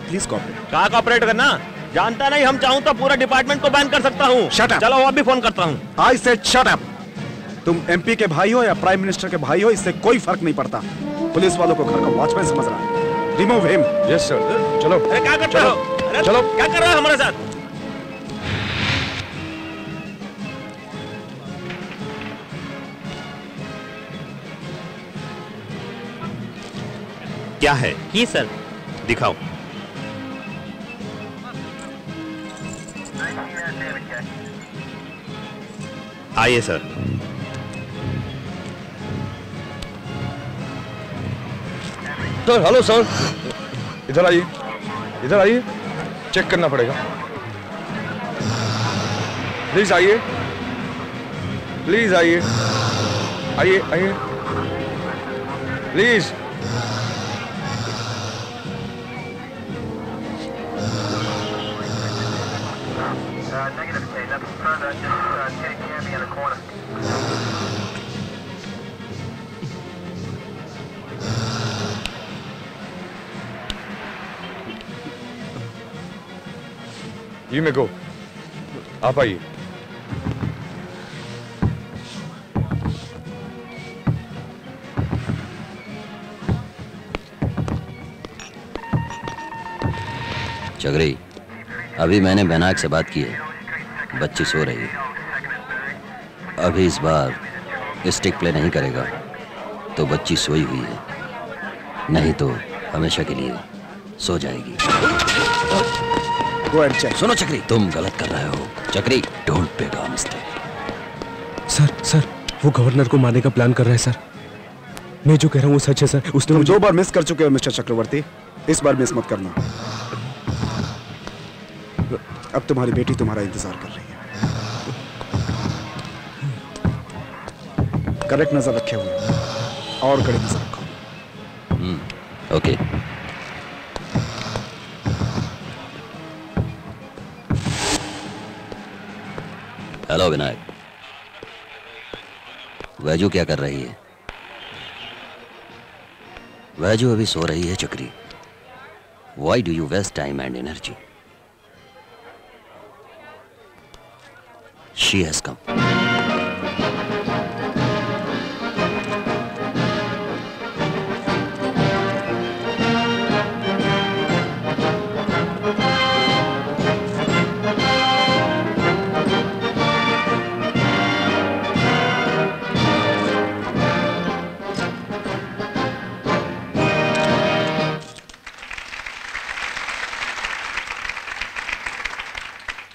Please cooperate. कहाँ कॉपरेट करना? जानता नहीं, हम चाहूँ तो पूरा डिपार्टमेंट को बैन कर सकता हूँ। Shut up. चलो अभी फोन करता हूँ। I said shut up. तुम एमपी के भाई हो या प्राइम मिनिस्टर के भाई हो, इससे कोई फर्क नहीं पड़ता। पुलिस वालों को घर का वॉचमैन समझ रहा है। Remove him. Yes sir. चलो। अरे क्या करते हो? अरे चलो, क्या कर रहा है हमारे साथ? क्या है? की सर। दिखाओ। आइए सर। सर हेलो सर, इधर आइए, इधर आइए, चेक करना पड़ेगा। प्लीज आइए, प्लीज आइए, आइए आइए प्लीज। You may go. आप आइए। चगरी, अभी मैंने बैनाक से बात की है, बच्ची सो रही है। अभी इस बार स्टिक प्ले नहीं करेगा तो बच्ची सोई हुई है, नहीं तो हमेशा के लिए सो जाएगी। सुनो चक्री, तुम गलत कर रहे हो। चक्री, don't make a mistake. Sir वो गवर्नर को मारने का प्लान कर रहा है सर। मैं जो कह रहा हूँ वो सच है सर। उसने तुम 2 बार मिस कर चुके हो मिस्टर चक्रवर्ती, इस बार मिस मत करना। अब तुम्हारी बेटी तुम्हारा इंतजार कर रही है। करेक्ट नजर रखे हुए और कड़ी नजर रखो। ओके। हेलो विनायक, वैजू क्या कर रही है? वैजू अभी सो रही है चक्री। Why do you waste time and energy? She has come.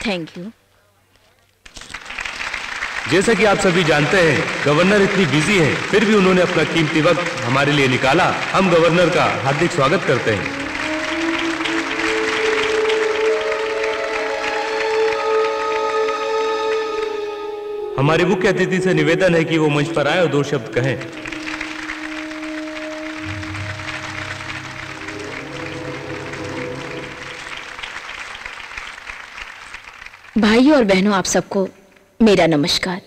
Thank you. जैसा कि आप सभी जानते हैं, गवर्नर इतनी बिजी हैं, फिर भी उन्होंने अपना कीमती वक्त हमारे लिए निकाला। हम गवर्नर का हार्दिक स्वागत करते हैं। हमारे मुख्य अतिथि से निवेदन है कि वो मंच पर आए और 2 शब्द कहें। भाइयों और बहनों, आप सबको मेरा नमस्कार।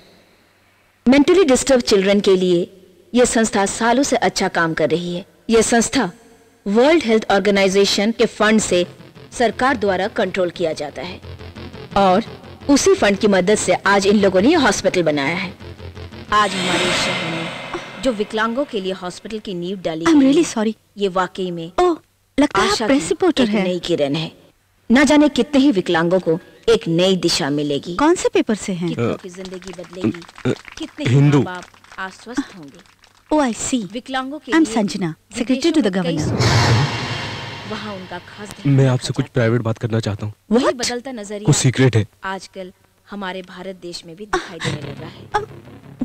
मेंटली डिस्टर्ब चिल्ड्रन के लिए यह संस्था सालों से अच्छा काम कर रही है। यह संस्था वर्ल्ड हेल्थ ऑर्गेनाइजेशन के फंड से सरकार द्वारा कंट्रोल किया जाता है और उसी फंड की मदद से आज इन लोगों ने यह हॉस्पिटल बनाया है। आज हमारे शहर में जो विकलांगों के लिए हॉस्पिटल की नींव डाली I'm really sorry. ये वाकई में लगता है आप प्रेस रिपोर्टर हैं। नई किरण है। न जाने कितने ही विकलांगों को एक नई दिशा मिलेगी। कौन से पेपर से हैं? कितनों की जिंदगी बदलेगी, कितने ही हिंदू। माँ बाप आश्वस्त होंगे। Oh, I see. विकलांगों के I'm लिए Sanjana, secretary to the governor. वहाँ उनका खास मैं आपसे कुछ प्राइवेट बात करना चाहता हूँ। वही बदलता नजरिया कुछ सीक्रेट है। आजकल हमारे भारत देश में भी दिखाई देने लगा है।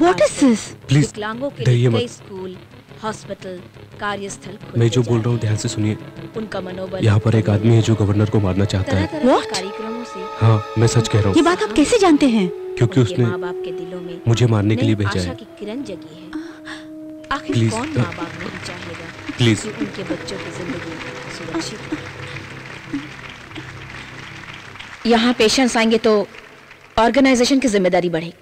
What is this? Please, विकलांगों के डरिए लिए मत। कई स्कूल, हॉस्पिटल, कार्यस्थल खुलते मैं जो जा बोल रहा हूँ ध्यान से सुनिए। उनका मनोबल यहाँ पर एक आदमी है जो गवर्नर को मारना चाहता है। तरह-तरह के कार्यक्रमों से हाँ, मैं सच कह रहा ये हूँ, बात आप कैसे जानते हैं? क्योंकि उसने माँ बाप के दिलों में मुझे मारने के लिए नई भेजा आशा है। की किरण जगी है। आखिर Please, कौन माँ बाप नहीं चाहेगा Please. कि उनके बच्चों की जिंदगी सुरक्षित हो। यहाँ पेशेंट्स आएंगे तो ऑर्गेनाइजेशन की जिम्मेदारी बढ़ेगी।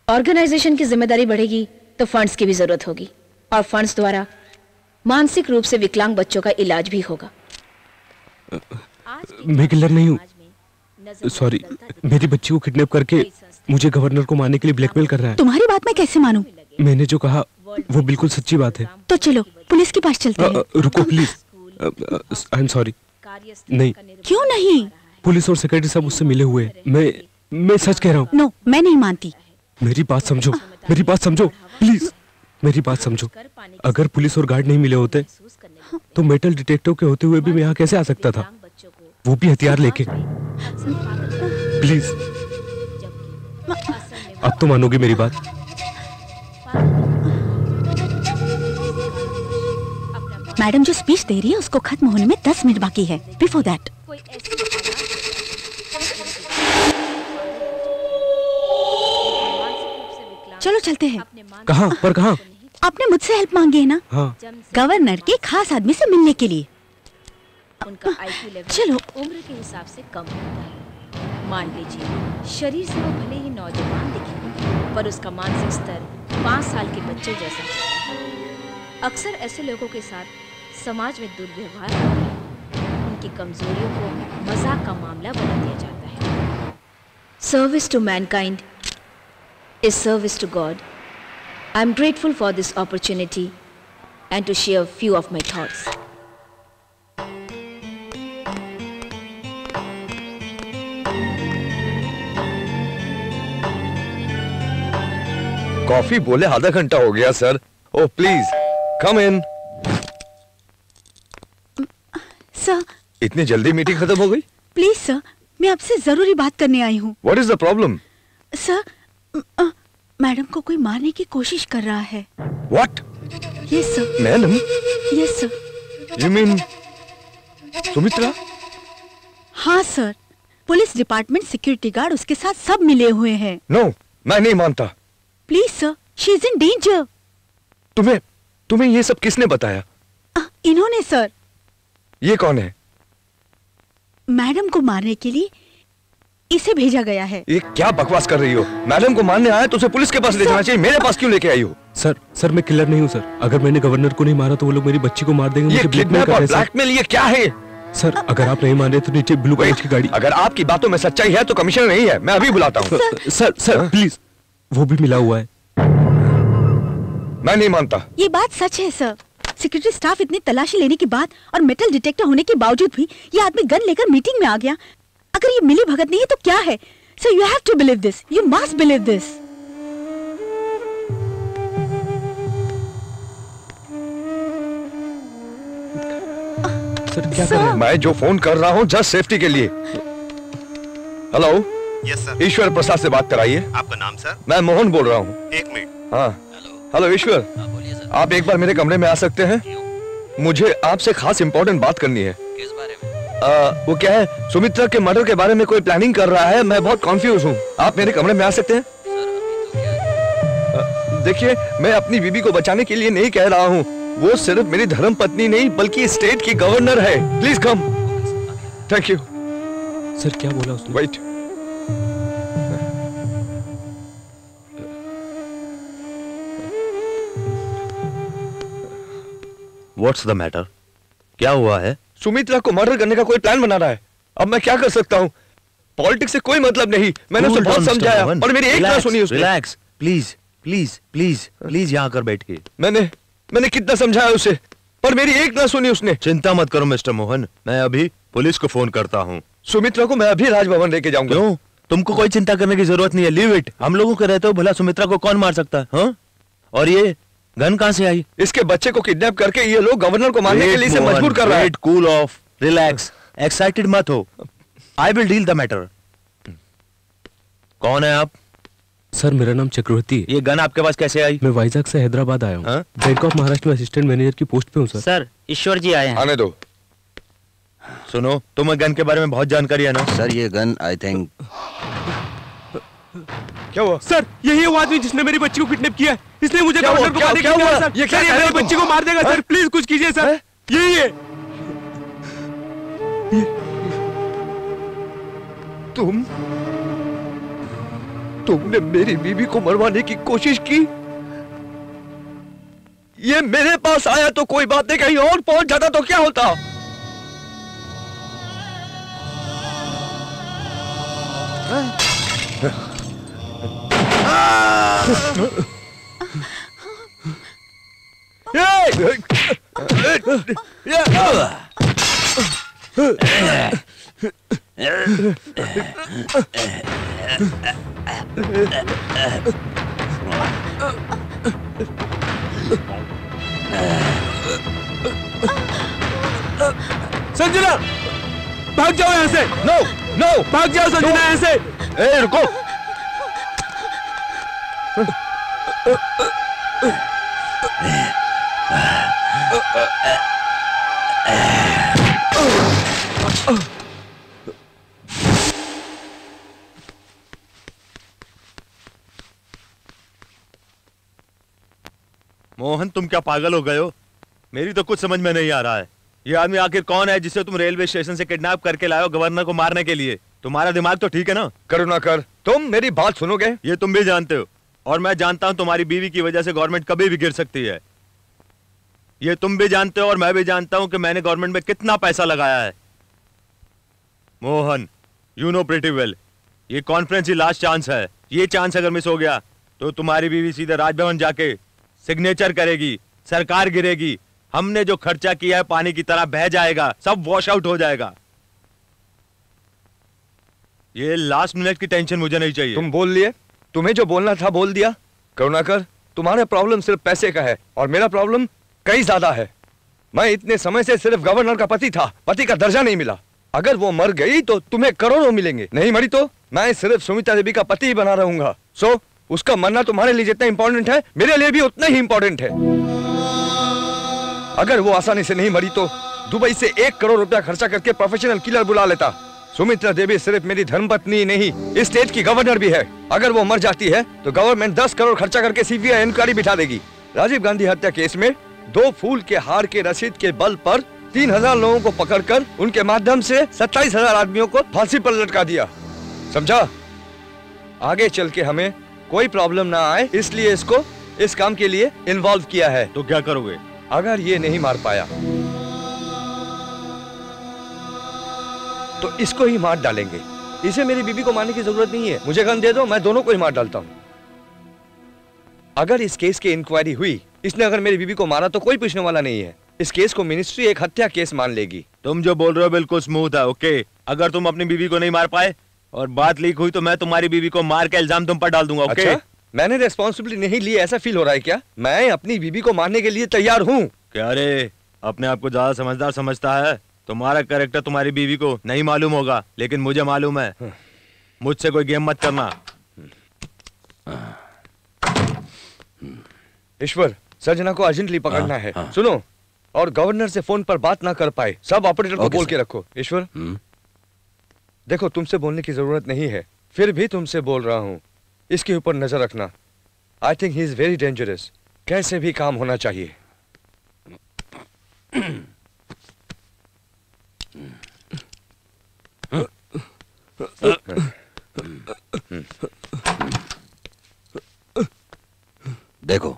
ऑर्गेनाइजेशन की जिम्मेदारी बढ़ेगी तो फंड्स की भी जरूरत होगी और फंड्स द्वारा मानसिक रूप से विकलांग बच्चों का इलाज भी होगा। मैं किलर नहीं हूँ। सॉरी, मेरी बच्ची को किडनैप करके मुझे गवर्नर को मारने के लिए ब्लैकमेल कर रहा है। तुम्हारी बात मैं कैसे मानूं? मैंने जो कहा वो बिल्कुल सच्ची बात है। तो चलो पुलिस के पास चलते हैं। रुको प्लीज। I am sorry. नहीं, क्यों नहीं? पुलिस और सेक्रेटरी सब उससे मिले हुए हैं। मैं सच कह रहा हूँ। नो, मैं नहीं मानती। मेरी बात समझो, मेरी बात समझो प्लीज, मेरी बात समझो। अगर पुलिस और गार्ड नहीं मिले होते तो मेटल डिटेक्टिव के होते हुए भी मैं यहाँ कैसे आ सकता था, वो भी हथियार लेके। प्लीज, अब तो मानोगी मेरी बात। मैडम जो स्पीच दे रही है उसको खत्म होने में 10 मिनट बाकी है। बिफोर दैट चलो चलते हैं। कहाँ पर कहाँ? आपने मुझसे हेल्प मांगी है ना? हाँ। गवर्नर के खास आदमी से मिलने के लिए। उनका IQ लेवल चलो। उम्र के हिसाब से कम होता है। मान लीजिए शरीर से वो भले ही नौजवान दिखे पर उसका मानसिक स्तर 5 साल के बच्चे जैसा होता है। अक्सर ऐसे लोगों के साथ समाज में दुर्व्यवहार होता है। उनकी कमजोरियों को मजाक का मामला बना दिया जाता है। Service to mankind is service to God. I am grateful for this opportunity and to share a few of my thoughts. Coffee बोले आधा घंटा हो गया sir. Oh please come in. Sir, इतनी जल्दी मीटिंग खत्म हो गई? प्लीज सर, मैं आपसे जरूरी बात करने आई हूँ। What is the problem? Sir, madam को कोई मारने की कोशिश कर रहा है। What? Yes sir. Madam? Yes sir. You mean Sumitra? हाँ sir, police department, security guard उसके साथ सब मिले हुए हैं। नो, मैं नहीं मानता। Please sir, she is in danger. तुम्हें ये सब किसने बताया? इन्होंने सर। ये कौन है? मैडम को मारने के लिए इसे भेजा गया है। ये क्या बकवास कर रही हो? मैडम को मारने आया तो उसे पुलिस के पास ले जाना चाहिए, मेरे पास क्यों लेके आई हो? सर मैं किलर नहीं हूँ सर। अगर मैंने गवर्नर को नहीं मारा तो वो लोग मेरी बच्ची को मार देंगे। ये किडनैप और ब्लैकमेल ये क्या है? सर अगर आप नहीं मान रहे तो नीचे ब्लू कलर की गाड़ी। अगर आपकी बातों में सच्चाई है तो कमिश्नर नहीं है, मैं अभी बुलाता हूँ। सर प्लीज, वो भी मिला हुआ है। मैं नहीं मानता। ये बात सच है सर। सिक्योरिटी स्टाफ इतनी तलाशी लेने के बाद और मेटल डिटेक्टर होने के बावजूद भी ये आदमी गन लेकर मीटिंग में आ गया। अगर ये मिली भगत नहीं है तो क्या है? Sir you have to believe this, you must believe this. Sir क्या कर रहे हैं? मैं जो फोन कर रहा हूँ जस्ट सेफ्टी के लिए। Hello. Yes sir. Ishwar Prasad से बात कराइए। आपका नाम सर? मैं मोहन बोल रहा हूँ। एक मिनट। हाँ हेलो ईश्वर, आप एक बार मेरे कमरे में आ सकते हैं? मुझे आपसे खास इंपॉर्टेंट बात करनी है। किस बारे में? वो क्या है, सुमित्रा के मर्डर के बारे में कोई प्लानिंग कर रहा है। मैं बहुत कॉन्फ्यूज हूँ। आप मेरे कमरे में आ सकते हैं? देखिए, मैं अपनी बीबी को बचाने के लिए नहीं कह रहा हूँ। वो सिर्फ मेरी धर्म पत्नी नहीं बल्कि स्टेट की गवर्नर है। Please come. Thank you. Sir क्या बोला उसने? वेट। What's the matter? क्या हुआ है? सुमित्रा को मर्डर करने का कोई प्लान बना रहा है। अब मैं क्या कर सकता हूँ? पॉलिटिक्स से कोई मतलब नहीं। मैंने उसे बहुत समझाया और मेरी एक ना सुनी उसने। Relax, please please please please यहाँ कर बैठ के। मैंने कितना समझाया उसे, पर मेरी एक ना सुनी उसने। चिंता मत करो मिस्टर मोहन, मैं अभी पुलिस को फोन करता हूँ। सुमित्रा को मैं अभी राजभवन लेके जाऊंगा। क्यों? तुमको कोई चिंता करने की जरूरत नहीं है, लीव इट। हम लोगों के रहते हो भला सुमित्रा को कौन मार सकता है? हाँ? और ये गन कहाँ से आई? इसके बच्चे को किडनैप करके ये लोग गवर्नर को मारने के लिए इसे मजबूर कर रहा है। कूल ऑफ, रिलैक्स, एक्साइटेड मत हो। I will deal the matter. कौन है आप? सर मेरा नाम चक्रवर्ती। ये गन आपके पास कैसे आई? मैं वाइजैक से हैदराबाद आया हूँ। बैंक ऑफ महाराष्ट्र में असिस्टेंट मैनेजर की पोस्ट पे हूँ सर। सर ईश्वर जी आए हैं। आने दो। सुनो, तुम्हें गन के बारे में बहुत जानकारी है ना? सर ये गन आई थिंक। क्या हुआ? सर यही वो आदमी जिसने मेरी बच्ची को किडनैप किया है, इसलिए मुझे गवर्नर को मारने के लिए आया सर। ये मेरी बच्ची को मार देगा सर, प्लीज कुछ कीजिए सर। यही है। तुमने मेरी बीवी को मरवाने की कोशिश की। ये मेरे पास आया तो कोई बात नहीं, कहीं और पहुंच जाता तो क्या होता? संजना भाग जाओ यहाँ से। नो नो भाग जाओ संजना यहाँ से। ए रुको। मोहन तुम क्या पागल हो गए हो? मेरी तो कुछ समझ में नहीं आ रहा है। ये आदमी आखिर कौन है जिसे तुम रेलवे स्टेशन से किडनैप करके लाए हो गवर्नर को मारने के लिए? तुम्हारा दिमाग तो ठीक है ना? करुणाकर तुम मेरी बात सुनोगे? ये तुम भी जानते हो और मैं जानता हूं तुम्हारी बीवी की वजह से गवर्नमेंट कभी भी गिर सकती है। ये तुम भी जानते हो और मैं भी जानता हूं कि मैंने गवर्नमेंट में कितना पैसा लगाया है। Mohan you know pretty well, ये कॉन्फ्रेंस ही लास्ट चांस है। ये चांस अगर मिस हो गया तो तुम्हारी बीवी सीधे राजभवन जाके सिग्नेचर करेगी, सरकार गिरेगी, हमने जो खर्चा किया है पानी की तरह बह जाएगा, सब वॉश आउट हो जाएगा। ये लास्ट मिनट की टेंशन मुझे नहीं चाहिए। तुम बोल लिए, तुम्हें जो बोलना था बोल दिया। करुणाकर तुम्हारा प्रॉब्लम सिर्फ पैसे का है और मेरा प्रॉब्लम कई ज्यादा है। मैं इतने समय से सिर्फ गवर्नर का पति था, पति का दर्जा नहीं मिला। अगर वो मर गई तो तुम्हें करोड़ों मिलेंगे, नहीं मरी तो मैं सिर्फ सुमित्रा देवी का पति ही बना रहूंगा। सो उसका मरना तुम्हारे लिए जितना इंपॉर्टेंट है मेरे लिए भी उतना ही इंपॉर्टेंट है। अगर वो आसानी से नहीं मरी तो दुबई से 1 करोड़ रुपया खर्चा करके प्रोफेशनल किलर बुला लेता। सुमित्रा देवी सिर्फ मेरी धर्मपत्नी नहीं, इस स्टेट की गवर्नर भी है। अगर वो मर जाती है तो गवर्नमेंट 10 करोड़ खर्चा करके सीबीआई इंक्वायरी बिठा देगी। राजीव गांधी हत्या केस में 2 फूल के हार के रसीद के बल पर 3000 लोगों को पकड़कर उनके माध्यम से 27,000 आदमियों को फांसी पर लटका दिया। समझा? आगे चल के हमें कोई प्रॉब्लम ना आए इसलिए इसको इस काम के लिए इन्वॉल्व किया है। तो क्या करोगे? अगर ये नहीं मार पाया तो इसको ही मार डालेंगे। इसे मेरी बीबी को मारने की जरूरत नहीं है, मुझे गन दे दो, मैं दोनों को ही मार डालता हूँ। अगर इस केस की इंक्वायरी हुई, इसने अगर मेरी बीबी को मारा तो कोई पूछने वाला नहीं है। इस केस को मिनिस्ट्री एक हत्या केस मान लेगी। तुम जो बोल रहे हो बिल्कुल स्मूथ है, ओके। अगर तुम अपनी बीवी को नहीं मार पाए और बात लीक हुई तो मैं तुम्हारी बीवी को मार के इल्जाम तुम पर डाल दूंगा, ओके? अच्छा? मैंने रेस्पॉन्सिबिलिटी नहीं ली, ऐसा फील हो रहा है क्या? मैं अपनी बीबी को मारने के लिए तैयार हूँ। क्या रे, अपने आप को ज्यादा समझदार समझता है? तुम्हारा कैरेक्टर तुम्हारी बीवी को नहीं मालूम होगा, लेकिन मुझे मालूम है। मुझसे कोई गेम मत करना। ईश्वर, संजना को अर्जेंटली पकड़ना है। सुनो, और गवर्नर से फोन पर बात ना कर पाए सब ऑपरेटर को बोल के रखो। ईश्वर देखो, तुमसे बोलने की जरूरत नहीं है, फिर भी तुमसे बोल रहा हूँ, इसके ऊपर नजर रखना। I think he is very dangerous. कैसे भी काम होना चाहिए। देखो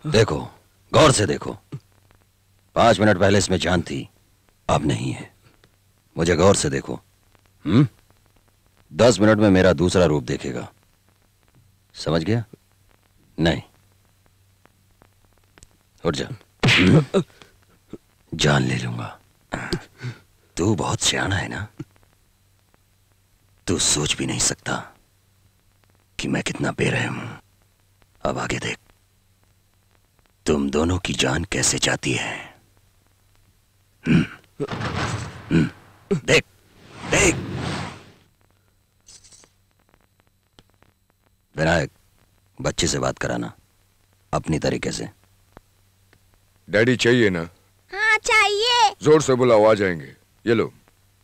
देखो, गौर से देखो, 5 मिनट पहले इसमें जान थी, अब नहीं है। मुझे गौर से देखो। 10 मिनट में मेरा दूसरा रूप देखेगा, समझ गया? नहीं, उठ जा। जान ले लूंगा। तू बहुत सियाना है ना? तू सोच भी नहीं सकता कि मैं कितना बेरहम हूं। अब आगे देख, तुम दोनों की जान कैसे जाती है। देख देख। विनायक, बच्चे से बात कराना अपनी तरीके से। डैडी चाहिए ना? हाँ चाहिए। जोर से बुलाओ, आ जाएंगे। ये लो।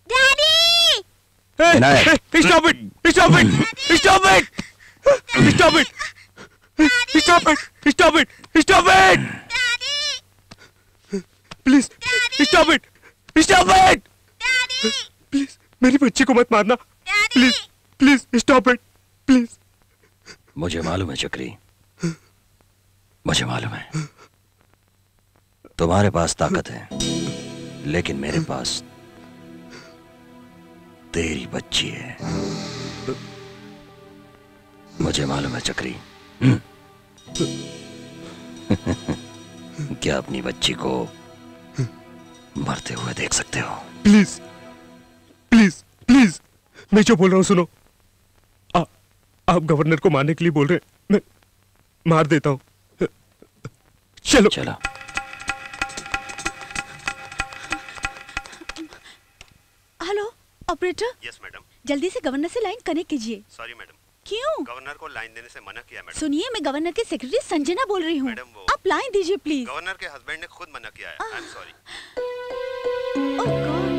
Daddy! Vinayak, stop it! Stop it! Stop it! Stop it! Stop it! Stop it! Stop it! Please stop it! Stop it! Please मेरी बच्ची को मत मारना। Please please stop it please. मुझे मालूम है चक्री, मुझे मालूम है तुम्हारे पास ताकत है, लेकिन मेरे पास तेरी बच्ची है। मुझे मालूम है चक्री। क्या अपनी बच्ची को मरते हुए देख सकते हो? प्लीज प्लीज प्लीज, मैं जो बोल रहा हूं सुनो। आप गवर्नर को मारने के लिए बोल रहे हैं, मैं मार देता हूं। चलो चलो। Hello operator. Yes madam. जल्दी से गवर्नर से लाइन कनेक्ट कीजिए। Sorry madam. क्यों? गवर्नर को लाइन देने से मना किया मैडम। सुनिए, मैं गवर्नर की सेक्रेटरी संजना बोल रही हूँ। आप लाइन दीजिए प्लीज। गवर्नर के हस्बैंड ने खुद मना किया है। आई एम सॉरी। Oh God.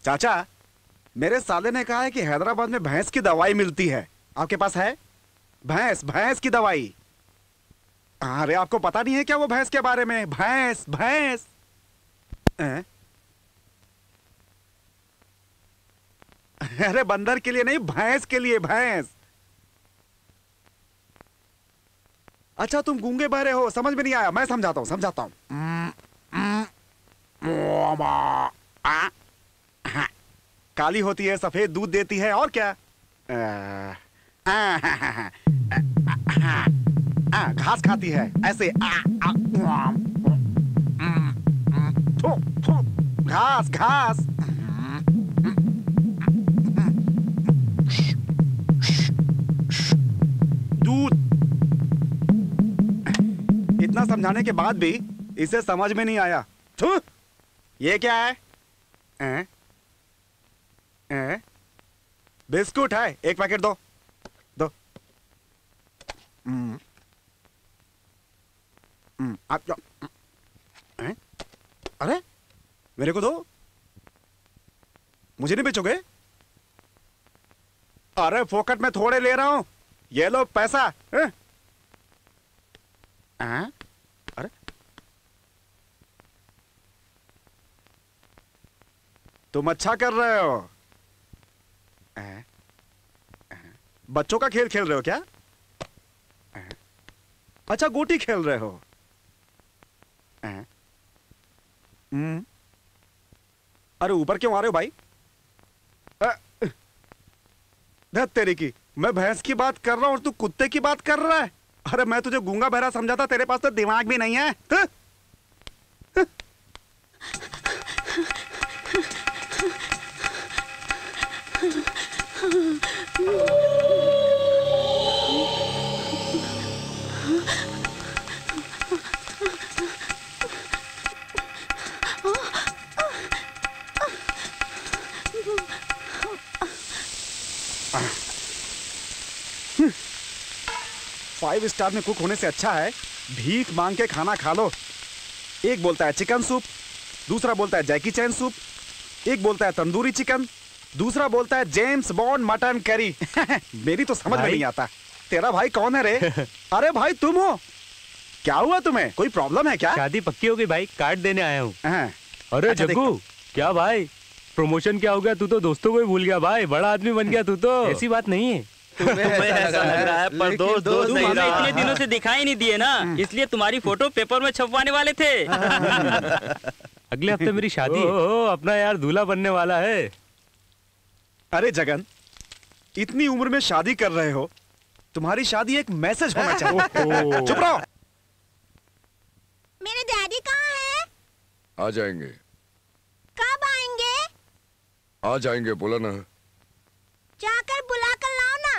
चाचा, मेरे साले ने कहा है कि हैदराबाद में भैंस की दवाई मिलती है। आपके पास है? भैंस की दवाई। अरे आपको पता नहीं है क्या वो भैंस के बारे में? भैंस अरे बंदर के लिए नहीं, भैंस के लिए, भैंस। अच्छा तुम गूंगे बहरे हो, समझ में नहीं आया? मैं समझाता हूं। काली होती है, सफेद दूध देती है, और क्या? घास खाती है ऐसे। घास घास। दूध। इतना समझाने के बाद भी इसे समझ में नहीं आया। ये क्या है? बिस्कुट है, एक पैकेट दो। आप जो अरे मेरे को दो, मुझे नहीं बेचोगे? अरे फोकट में थोड़े ले रहा हूं, ये लो पैसा। अरे तुम अच्छा कर रहे हो। बच्चों का खेल खेल रहे हो क्या? अच्छा गोटी खेल रहे हो। अरे ऊपर क्यों आ रहे हो भाई? धत तेरी की, मैं भैंस की बात कर रहा हूं और तू कुत्ते की बात कर रहा है। अरे मैं तुझे गूंगा बहरा समझा था, तेरे पास तो दिमाग भी नहीं है। फाइव स्टार में कुक होने से अच्छा है भीख मांग के खाना खा लो। एक बोलता है चिकन सूप, दूसरा बोलता है जैकी चैन सूप, एक बोलता है तंदूरी चिकन, दूसरा बोलता है जेम्स बॉन्ड मटन करी। मेरी तो समझ में नहीं आता। तेरा भाई कौन है रे? अरे भाई तुम हो क्या हुआ तुम्हें? कोई प्रॉब्लम है क्या? शादी पक्की हो गई भाई, कार्ड देने आया हूँ। अरे अच्छा, जग्गू, क्या भाई प्रमोशन क्या हो गया? तू तो दोस्तों को ही भूल गया भाई, बड़ा आदमी बन गया तू तो। ऐसी बात नहीं है। तुम्हें ऐसा लग रहा है, पर दोस्त तुम हमें इतने दिनों से दिखाई नहीं दिए ना, इसलिए तुम्हारी फोटो पेपर में छपवाने वाले थे। अगले हफ्ते मेरी शादी है। अपना यार दूल्हा बनने वाला है। अरे जगन, इतनी उम्र में शादी कर रहे हो, तुम्हारी शादी एक मैसेज होना चाहिए। चुप रहो। मेरे डैडी कहाँ है? आ जाएंगे। कब आएंगे? आ जाएंगे बोला ना। जाकर बुला कर लाओ ना।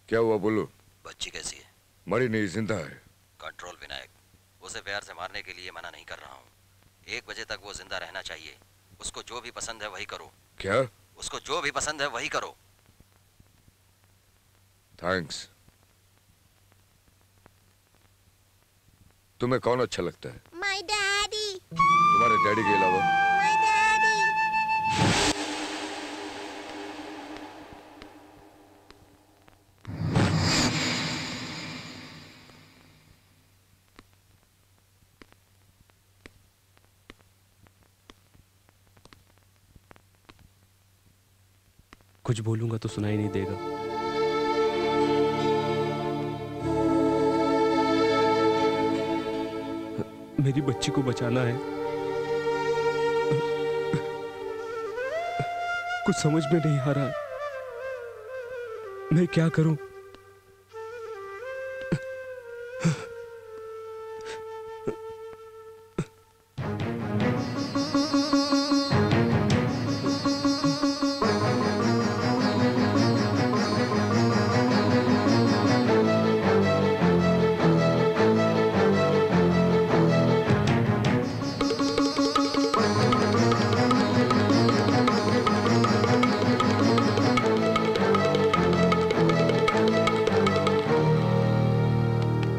क्या हुआ बोलो? बच्ची कैसी है? मरी नहीं, जिंदा है। कंट्रोल विनायक, उसे प्यार से मारने के लिए मना नहीं कर रहा हूँ। 1 बजे तक वो जिंदा रहना चाहिए। उसको जो भी पसंद है वही करो। क्या? उसको जो भी पसंद है वही करो। थैंक्स। तुम्हें कौन अच्छा लगता है? My daddy. तुम्हारे डैडी के अलावा? My daddy. कुछ बोलूंगा तो सुनाई नहीं देगा। मेरी बच्ची को बचाना है। कुछ समझ में नहीं आ रहा, मैं क्या करूं?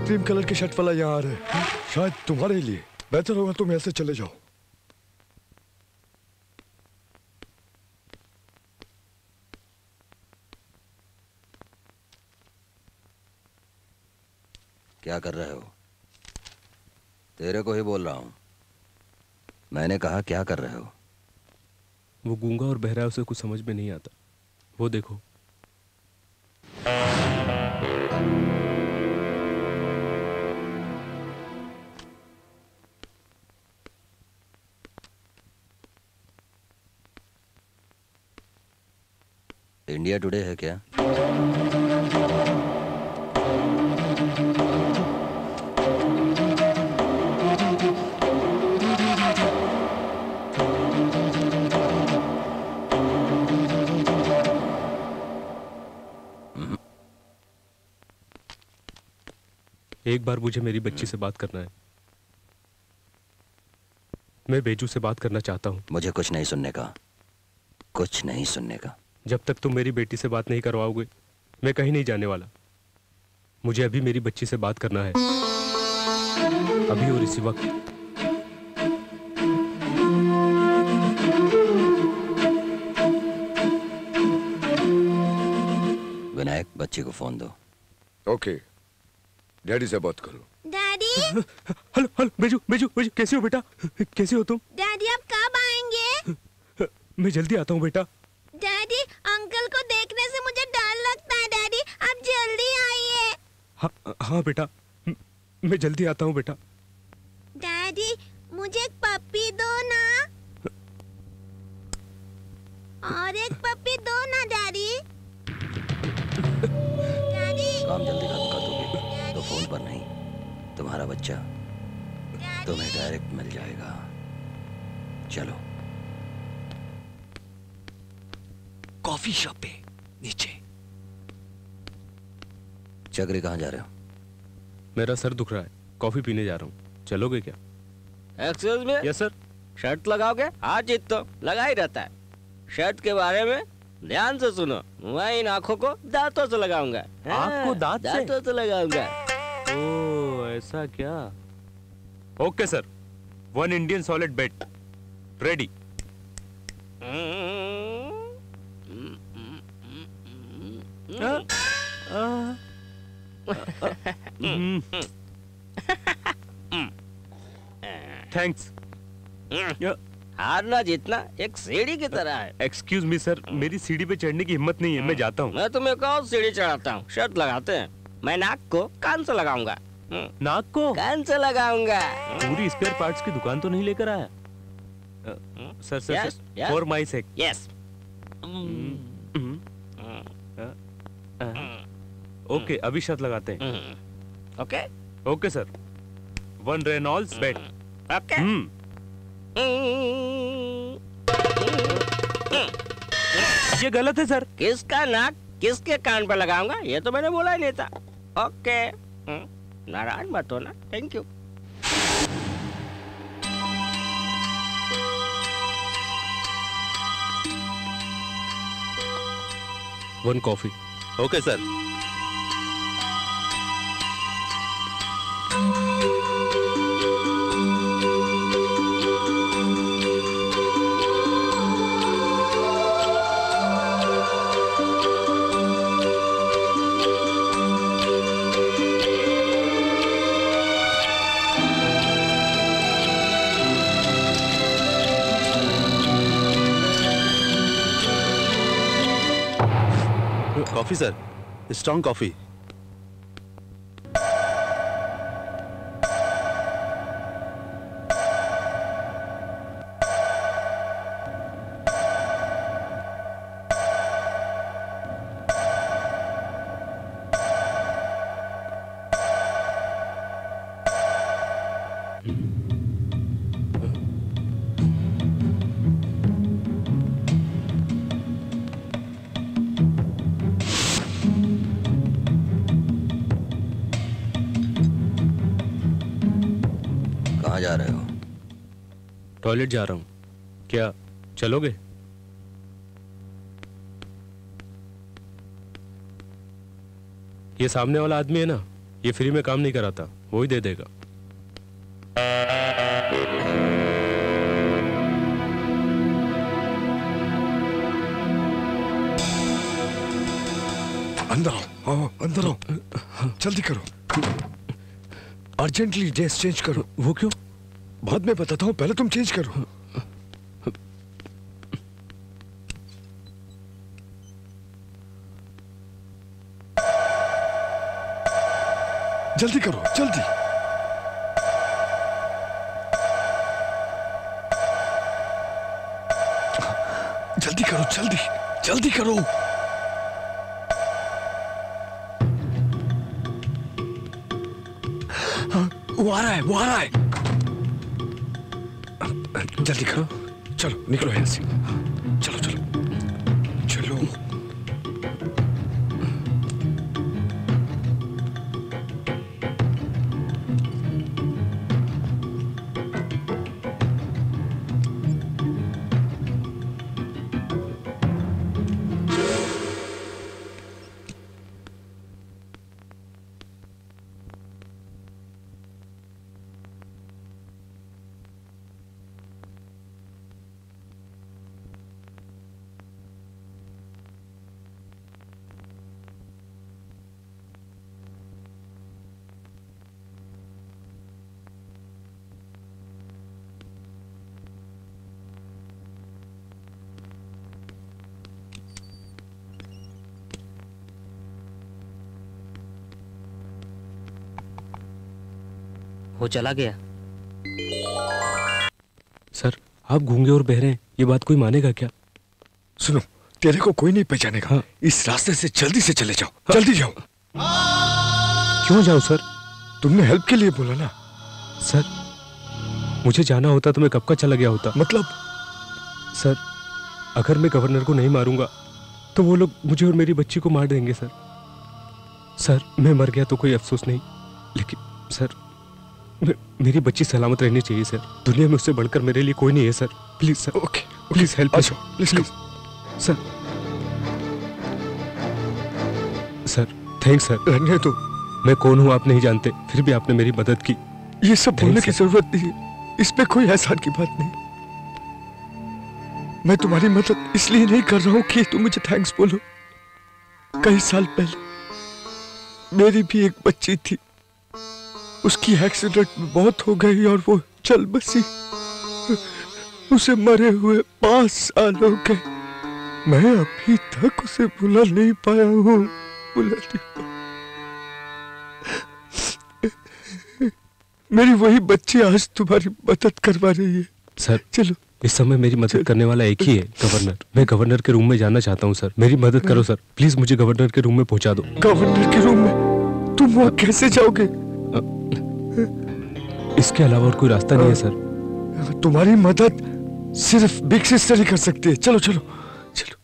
क्रीम कलर की शर्ट वाला यहाँ आ रहा है, शायद तुम्हारे लिए। बेहतर होगा तुम ऐसे चले जाओ। क्या कर रहे हो? तेरे को ही बोल रहा हूँ। मैंने कहा क्या कर रहे हो? वो गूंगा और बहरा है, उसे कुछ समझ में नहीं आता। वो देखो। इंडिया टुडे है क्या? एक बार मुझे मेरी बच्ची से बात करना है। मैं बेजू से बात करना चाहता हूँ। मुझे कुछ नहीं सुनने का, कुछ नहीं सुनने का। जब तक तुम मेरी बेटी से बात नहीं करवाओगे, मैं कहीं नहीं जाने वाला। मुझे अभी मेरी बच्ची से बात करना है, अभी और इसी वक्त। विनायक, बच्ची को फोन दो। ओके, डैडी से बात करो। Daddy. Hello hello, Beju Beju Beju, कैसे हो बेटा? कैसे हो तुम? डैडी आप कब आएंगे? मैं जल्दी आता हूँ बेटा। डैडी, अंकल को देखने से मुझे डर लगता है। डैडी आप जल्दी आइए। हाँ बेटा, मैं जल्दी आता हूँ बेटा। डैडी मुझे एक पप्पी दो ना, और एक पप्पी दो ना डैडी। डैडी काम जल्दी खत्म कर दोगे तो फोन पर नहीं, तुम्हारा बच्चा तुम्हें डायरेक्ट मिल जाएगा। चलो कॉफी शॉप पे नीचे। चक्री कहाँ जा रहे हो? मेरा सर दुख रहा है, कॉफी पीने जा रहा हूँ। चलोगे क्या? Excuse me. Yes sir. Shirt लगाओगे? हाँ जीत तो लगा ही रहता है। शर्ट के बारे में ध्यान से सुनो, मैं इन आंखों को दांतों से लगाऊंगा। आँख को दांत से? दांतों से लगाऊंगा। ओह ऐसा क्या? Okay sir, 1 Indian solid bet. Ready. Thanks. हारना जीतना एक सीढ़ी की तरह है। एक्सक्यूज मी सर, मेरी सीढ़ी पे चढ़ने की हिम्मत नहीं है, मैं जाता हूँ। मैं तुम्हें कौन सीढ़ी चढ़ाता हूँ? शर्त लगाते हैं, मैं नाक को कान से लगाऊंगा। नाक को कान से लगाऊंगा। पूरी स्पेयर पार्ट्स की दुकान तो नहीं लेकर आया? Sir sir Yes, yes. For my sake. Yes. Okay, अभी शर्त लगाते हैं। Okay okay sir, 1 Reynolds bet. Okay. ये गलत है सर। किसका नाक किसके कान पे लगाऊंगा ये तो मैंने बोला ही नहीं था। ओके, नाराज मत हो ना। Thank you. One coffee. Okay sir. Coffee sir, strong coffee. कहाँ जा रहे हो? टॉयलेट जा रहा हूँ। क्या चलोगे? ये सामने वाला आदमी है ना, ये फ्री में काम नहीं कराता, वो ही दे देगा। अंदर आओ, अंदर आओ, जल्दी करो, अर्जेंटली ड्रेस चेंज करो। वो क्यों? बाद में बताता हूँ, पहले तुम चेंज करो। जल्दी करो, जल्दी। जल्दी करो, जल्दी जल्दी करो। वो आ रहा है, वो आ रहा है। जल्दी करो, चलो निकलो यहाँ से। चलो चलो चलो। वो चला गया। सर, आप गूंगे और बहरे हैं, ये बात कोई मानेगा क्या? सुनो, तेरे को कोई नहीं पहचानेगा। हाँ। इस रास्ते से जल्दी से चले जाओ, जल्दी जाओ। क्यों जाऊं सर? तुमने हेल्प के लिए बोला ना। सर, मुझे जाना होता तो मैं कब का चला गया होता। मतलब? सर, अगर मैं गवर्नर को नहीं मारूंगा तो वो लोग मुझे और मेरी बच्ची को मार देंगे सर। सर, मैं मर गया तो कोई अफसोस नहीं, लेकिन सर मेरी बच्ची सलामत रहनी चाहिए सर। दुनिया में उससे बढ़कर मेरे लिए कोई नहीं है sir. Please sir. Okay, please help. Please sir. Sir thanks sir. रहने दो। मैं कौन हूँ आप नहीं जानते, फिर भी आपने मेरी मदद की। ये सब बोलने की जरूरत नहीं है। इसमें कोई एहसान की बात नहीं। मैं तुम्हारी मदद इसलिए नहीं कर रहा हूं कि तुम मुझे थैंक्स बोलो। कई साल पहले मेरी भी एक बच्ची थी, उसकी एक्सीडेंट में मौत हो गई और वो चल बसी। उसे मरे हुए 5 साल हो गए। मैं अभी तक उसे भुला नहीं पाया हूँ, भुला नहीं पाया। मेरी वही बच्ची आज तुम्हारी मदद करवा रही है। सर चलो, इस समय मेरी मदद करने वाला एक ही है, गवर्नर। मैं गवर्नर के रूम में जाना चाहता हूँ सर, मेरी मदद करो सर, प्लीज मुझे गवर्नर के रूम में पहुँचा दो। गवर्नर के रूम में? तुम वहाँ कैसे जाओगे? इसके अलावा और कोई रास्ता नहीं है सर। तुम्हारी मदद सिर्फ बिग सिस्टर ही कर सकती है। चलो चलो चलो।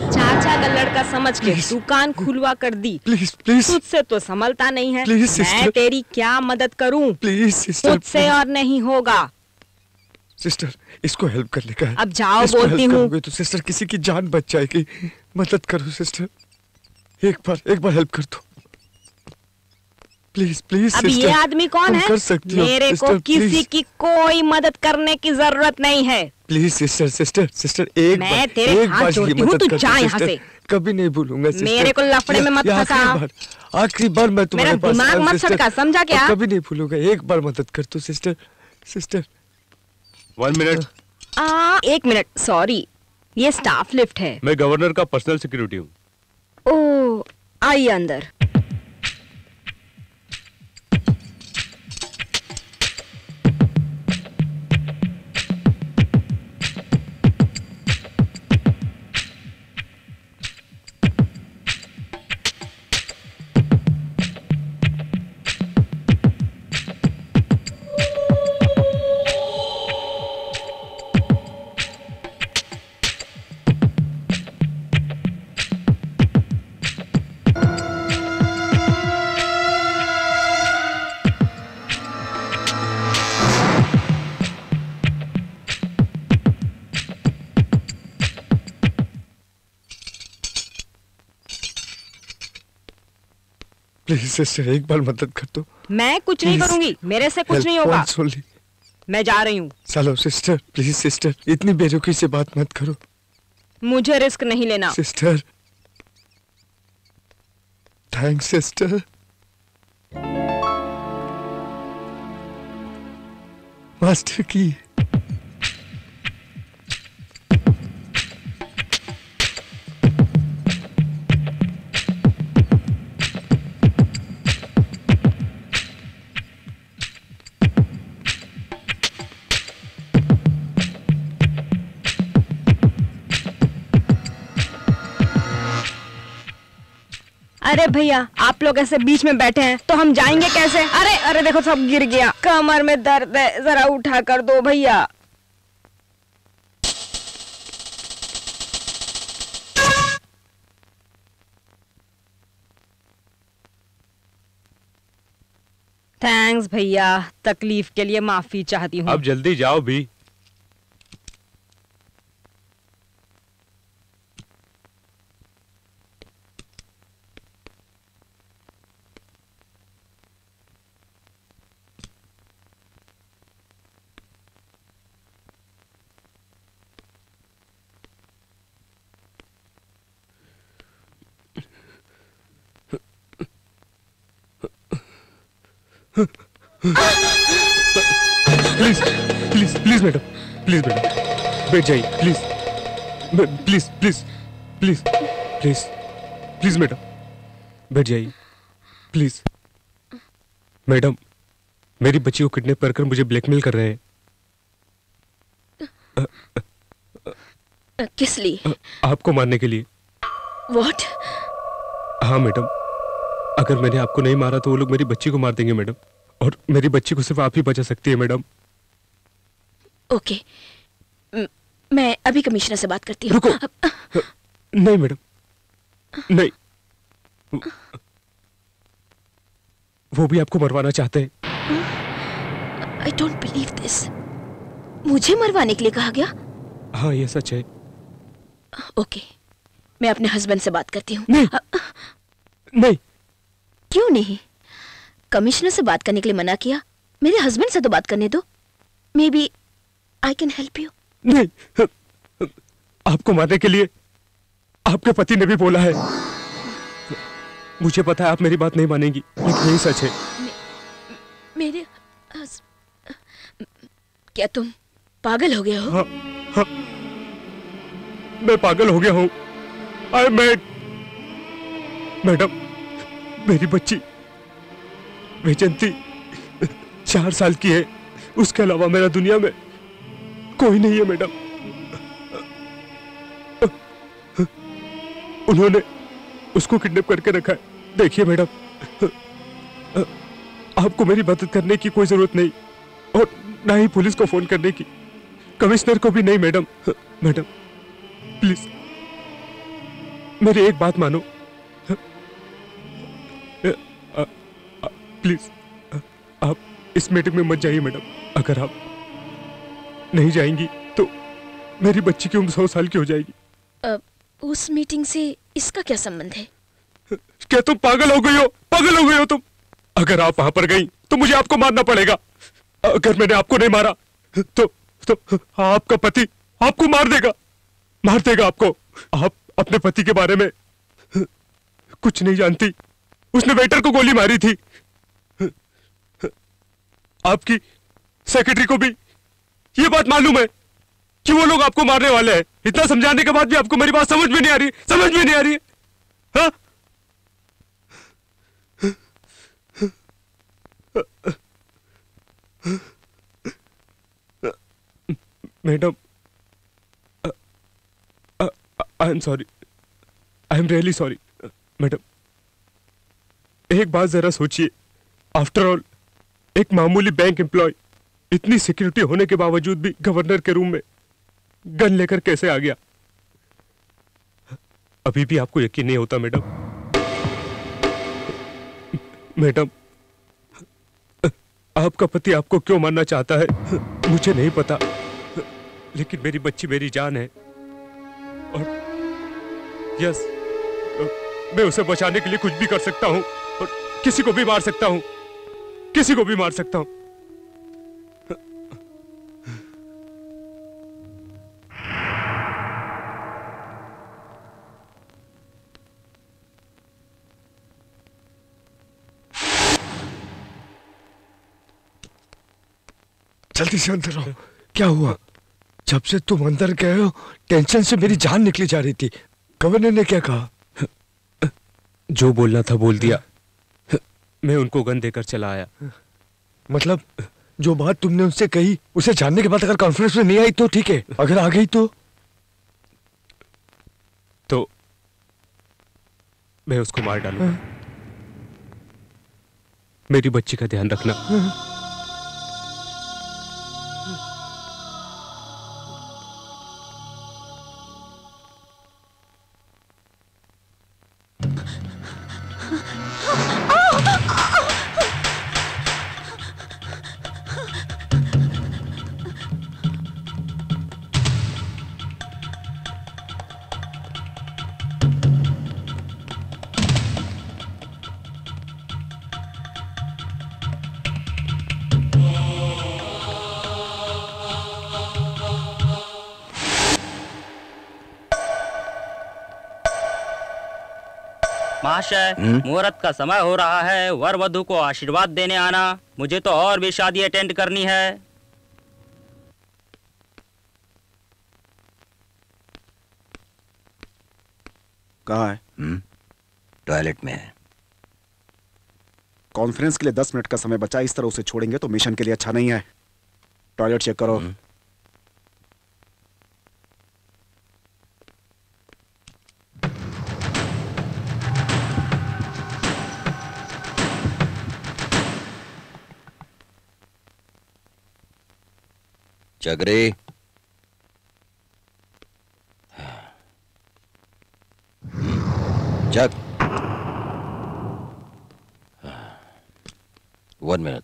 चाचा का लड़का समझ के दुकान खुलवा कर दी। प्लीज प्लीज, तुझसे तो संभलता नहीं है। प्लीज मैं सिस्टर, तेरी क्या मदद करूं? प्लीज सिस्टर, मुझसे और नहीं होगा। सिस्टर, इसको हेल्प करने का है। अब जाओ, इसको बोलती हेल्प हूँ। करोगे तो सिस्टर किसी की जान बच जाएगी। मदद करो सिस्टर, एक बार हेल्प कर दो प्लीज प्लीज। अब ये आदमी कौन है? कर सकती हो मेरे को सिस्टर, किसी प्लीज। की कोई मदद करने की जरूरत नहीं है। प्लीज सिस्टर सिस्टर सिस्टर, एक मैं बार तेरे एक हाथ बार जोड़ती ये हूँ, मदद तू कर जा दो यहाँ सिस्टर। से। कभी नहीं भूलूंगा सिस्टर। मेरे को लफड़े में मत ये फंसा। आखिरी बार मैं तुम्हारे मेरा पास दिमाग आया हूँ, मत सिस्टर। सड़का, समझा क्या? और कभी नहीं भूलूंगा। एक बार मदद कर दो sister sister. 1 minute. 1 minute, sorry, ये स्टाफ लिफ्ट है। मैं गवर्नर का पर्सनल सिक्योरिटी हूँ। ओह, आइए अंदर। प्लीज सिस्टर, एक बार मदद कर दो। मैं कुछ नहीं Please. करूंगी, मेरे से कुछ नहीं Help होगा। once only. मैं जा रही हूँ। चलो सिस्टर, प्लीज सिस्टर, इतनी बेरुखी से बात मत करो मुझे रिस्क नहीं लेना। सिस्टर। Thanks sister. मास्टर की अरे भैया, आप लोग ऐसे बीच में बैठे हैं तो हम जाएंगे कैसे? अरे अरे देखो, सब गिर गया। कमर में दर्द है, जरा उठा कर दो भैया। थैंक्स भैया, तकलीफ के लिए माफी चाहती हूँ। अब जल्दी जाओ भी। Please please please madam, please madam बैठ जाइए please. Please please please please please madam बैठ जाइए प्लीज। मैडम, मेरी बच्ची को किडनैप कर मुझे ब्लैकमेल कर रहे हैं। किस लिए? आपको मारने के लिए। What? हाँ मैडम, अगर मैंने आपको नहीं मारा तो वो लोग मेरी बच्ची को मार देंगे मैडम, और मेरी बच्ची को सिर्फ आप ही बचा सकती है मैडम। ओके, मैं अभी कमिश्नर से बात करती हूँ। रुको। नहीं मैडम, नहीं, वो भी आपको मरवाना चाहते हैं। I don't believe this. मुझे मरवाने के लिए कहा गया? हाँ ये सच है। ओके, मैं अपने हस्बैंड से बात करती हूँ। नहीं, नहीं। क्यों नहीं? कमिश्नर से बात करने के लिए मना किया, मेरे हस्बैंड से तो बात करने दो। Maybe I can help you. नहीं, आपको मारने के लिए आपके पति ने भी बोला है। मुझे पता है आप मेरी बात नहीं मानेंगी, लेकिन यही सच है। मेरे क्या तुम पागल हो गए हो? हाँ, हाँ, मैं पागल हो गया हूँ। आई मैडम, मेरी बच्ची वैजंती 4 साल की है। उसके अलावा मेरा दुनिया में कोई नहीं है मैडम। उन्होंने उसको किडनैप करके रखा है। देखिए मैडम, आपको मेरी मदद करने की कोई जरूरत नहीं, और ना ही पुलिस को फोन करने की, कमिश्नर को भी नहीं। मैडम, मैडम प्लीज मेरी एक बात मानो। प्लीज आप इस मीटिंग में मत जाइए मैडम। अगर आप नहीं जाएंगी तो मेरी बच्ची की उम्र 100 साल की हो जाएगी। उस मीटिंग से इसका क्या संबंध है? क्या तुम पागल हो गई हो? पागल हो गई हो तुम? अगर आप वहां पर गई तो मुझे आपको मारना पड़ेगा। अगर मैंने आपको नहीं मारा तो आपका पति आपको मार देगा आपको। आप अपने पति के बारे में कुछ नहीं जानती। उसने वेटर को गोली मारी थी। आपकी सेक्रेटरी को भी ये बात मालूम है कि वो लोग आपको मारने वाले हैं। इतना समझाने के बाद भी आपको मेरी बात समझ में नहीं आ रही। हाँ? Madam, I am sorry, I am really sorry. Madam, एक बात जरा सोचिए। आफ्टर ऑल एक मामूली बैंक एम्प्लॉय इतनी सिक्योरिटी होने के बावजूद भी गवर्नर के रूम में गन लेकर कैसे आ गया? अभी भी आपको यकीन नहीं होता मैडम? मैडम, आपका पति आपको क्यों मारना चाहता है मुझे नहीं पता, लेकिन मेरी बच्ची मेरी जान है। और यस, मैं उसे बचाने के लिए कुछ भी कर सकता हूं, और किसी को भी मार सकता हूं। जल्दी से अंदर आओ। क्या हुआ? जब से तुम अंदर गए हो टेंशन से मेरी जान निकली जा रही थी। गवर्नर ने क्या कहा? जो बोलना था बोल दिया। मैं उनको गन देकर चला आया। मतलब जो बात तुमने उनसे कही उसे जानने के बाद अगर कॉन्फ्रेंस में नहीं आई तो ठीक है, अगर आ गई तो मैं उसको मार डालूंगा। मेरी बच्ची का ध्यान रखना। महाशय, मुहूर्त का समय हो रहा है। वर वधू को आशीर्वाद देने आना। मुझे तो और भी शादी अटेंड करनी है। कहाँ है? टॉयलेट में है। कॉन्फ्रेंस के लिए 10 मिनट का समय बचा। इस तरह उसे छोड़ेंगे तो मिशन के लिए अच्छा नहीं है। टॉयलेट चेक करो। चगरे, जग, 1 मिनट।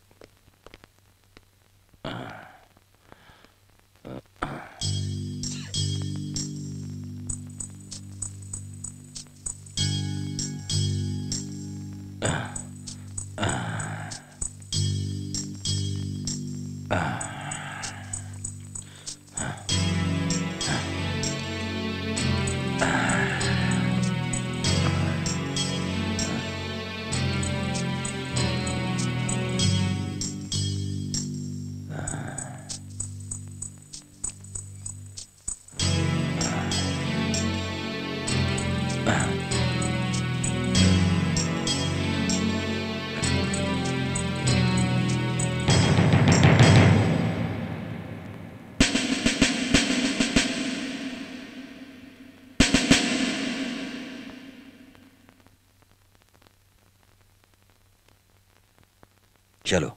चलो।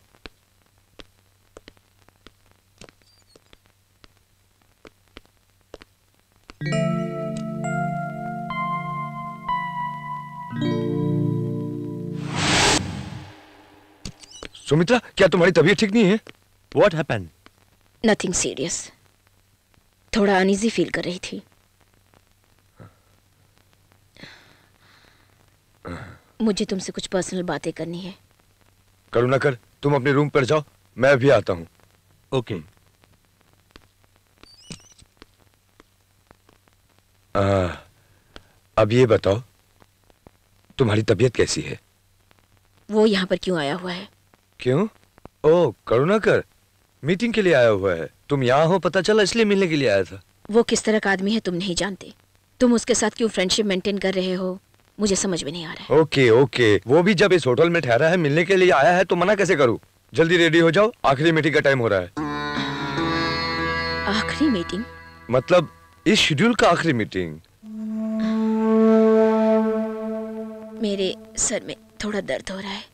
सुमित्रा, क्या तुम्हारी तबीयत ठीक नहीं है? What happened? नथिंग सीरियस, थोड़ा अनईजी फील कर रही थी। मुझे तुमसे कुछ पर्सनल बातें करनी है। करुणाकर, तुम अपने रूम पर जाओ, मैं अभी आता हूं। ओके। अब ये बताओ, तुम्हारी तबीयत कैसी है? वो यहाँ पर क्यों आया हुआ है? क्यों? ओह करुणाकर, मीटिंग के लिए आया हुआ है। तुम यहाँ हो पता चला, इसलिए मिलने के लिए आया था। वो किस तरह का आदमी है तुम नहीं जानते। तुम उसके साथ क्यों फ्रेंडशिप मेंटेन कर रहे हो, मुझे समझ में नहीं आ रहा है। ओके ओके, वो भी जब इस होटल में ठहरा है, मिलने के लिए आया है, तो मना कैसे करूँ? जल्दी रेडी हो जाओ, आखिरी मीटिंग का टाइम हो रहा है। आखिरी मीटिंग? मतलब इस शेड्यूल का आखिरी मीटिंग। मेरे सर में थोड़ा दर्द हो रहा है,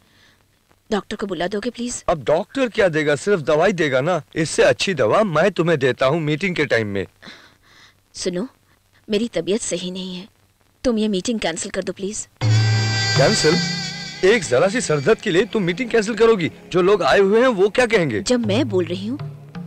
डॉक्टर को बुला दोगे प्लीज? अब डॉक्टर क्या देगा, सिर्फ दवाई देगा ना। इससे अच्छी दवा मैं तुम्हें देता हूँ मीटिंग के टाइम में। सुनो, मेरी तबीयत सही नहीं है, तुम ये मीटिंग कैंसिल कर दो प्लीज। कैंसिल? एक जरा सी सरदर्द के लिए तुम मीटिंग कैंसिल करोगी? जो लोग आए हुए हैं वो क्या कहेंगे? जब मैं बोल रही हूँ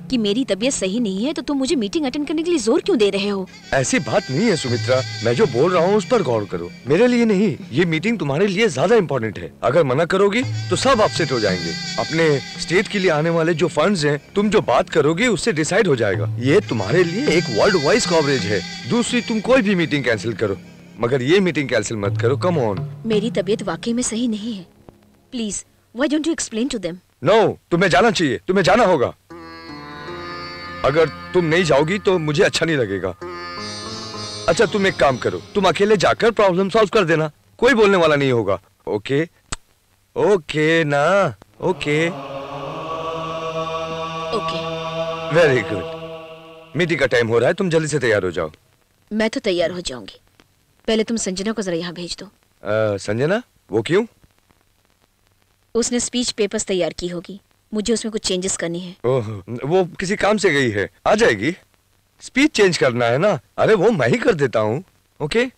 कि मेरी तबीयत सही नहीं है, तो तुम मुझे मीटिंग अटेंड करने के लिए जोर क्यों दे रहे हो? ऐसी बात नहीं है सुमित्रा, मैं जो बोल रहा हूँ उस पर गौर करो। मेरे लिए नहीं, ये मीटिंग तुम्हारे लिए ज्यादा इम्पोर्टेंट है। अगर मना करोगी तो सब अपसेट हो जाएंगे। अपने स्टेट के लिए आने वाले जो फंड्स हैं, तुम जो बात करोगे उससे डिसाइड हो जाएगा। ये तुम्हारे लिए एक वर्ल्ड वाइड कवरेज है। दूसरी, तुम कोई भी मीटिंग कैंसिल करो, मगर ये मीटिंग कैंसिल मत करो। Come on. मेरी तबीयत वाकई में सही नहीं है, please why don't you explain to them? No, तुम्हें जाना चाहिए, तुम्हें जाना होगा। अगर तुम नहीं जाओगी तो मुझे अच्छा नहीं लगेगा। अच्छा तुम एक काम करो, तुम अकेले जाकर प्रॉब्लम सॉल्व कर देना, कोई बोलने वाला नहीं होगा। ओके ओके ना? Okay okay, very good. Meeting का टाइम हो रहा है, तुम जल्दी से तैयार हो जाओ। मैं तो तैयार हो जाऊंगी, पहले तुम संजना को जरा यहाँ भेज दो। संजना? वो क्यों? उसने स्पीच पेपर्स तैयार की होगी, मुझे उसमें कुछ चेंजेस करनी है। ओह, वो किसी काम से गई है, आ जाएगी। स्पीच चेंज करना है ना? अरे वो मैं ही कर देता हूँ। ओके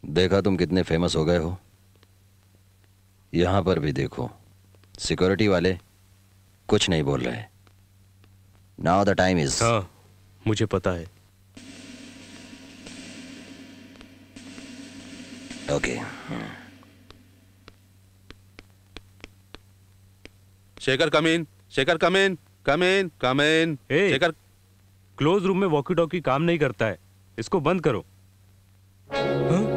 देखा तुम कितने फेमस हो गए हो। यहां पर भी देखो, सिक्योरिटी वाले कुछ नहीं बोल रहे। Now the time is. हाँ, मुझे पता है। ओके। शेखर कम इन, शेखर कम इन, कम इन, कम इन। शेखर, क्लोज रूम में वॉकी टॉकी काम नहीं करता है, इसको बंद करो। हाँ?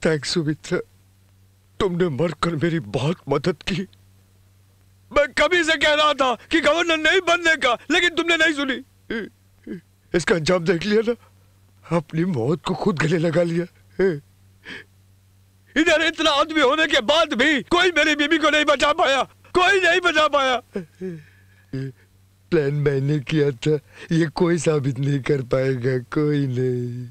थैंक्स सुमित्रा, तुमने मरकर मेरी बहुत मदद की। मैं कभी से कह रहा था कि गवर्नर नहीं बनने का, लेकिन तुमने नहीं सुनी। इसका अंजाम देख लिया ना, अपनी मौत को खुद गले लगा लिया। इधर इतना आदमी होने के बाद भी कोई मेरी बीबी को नहीं बचा पाया, कोई नहीं बचा पाया। प्लान मैंने किया था, ये कोई साबित नहीं कर पाएगा, कोई नहीं।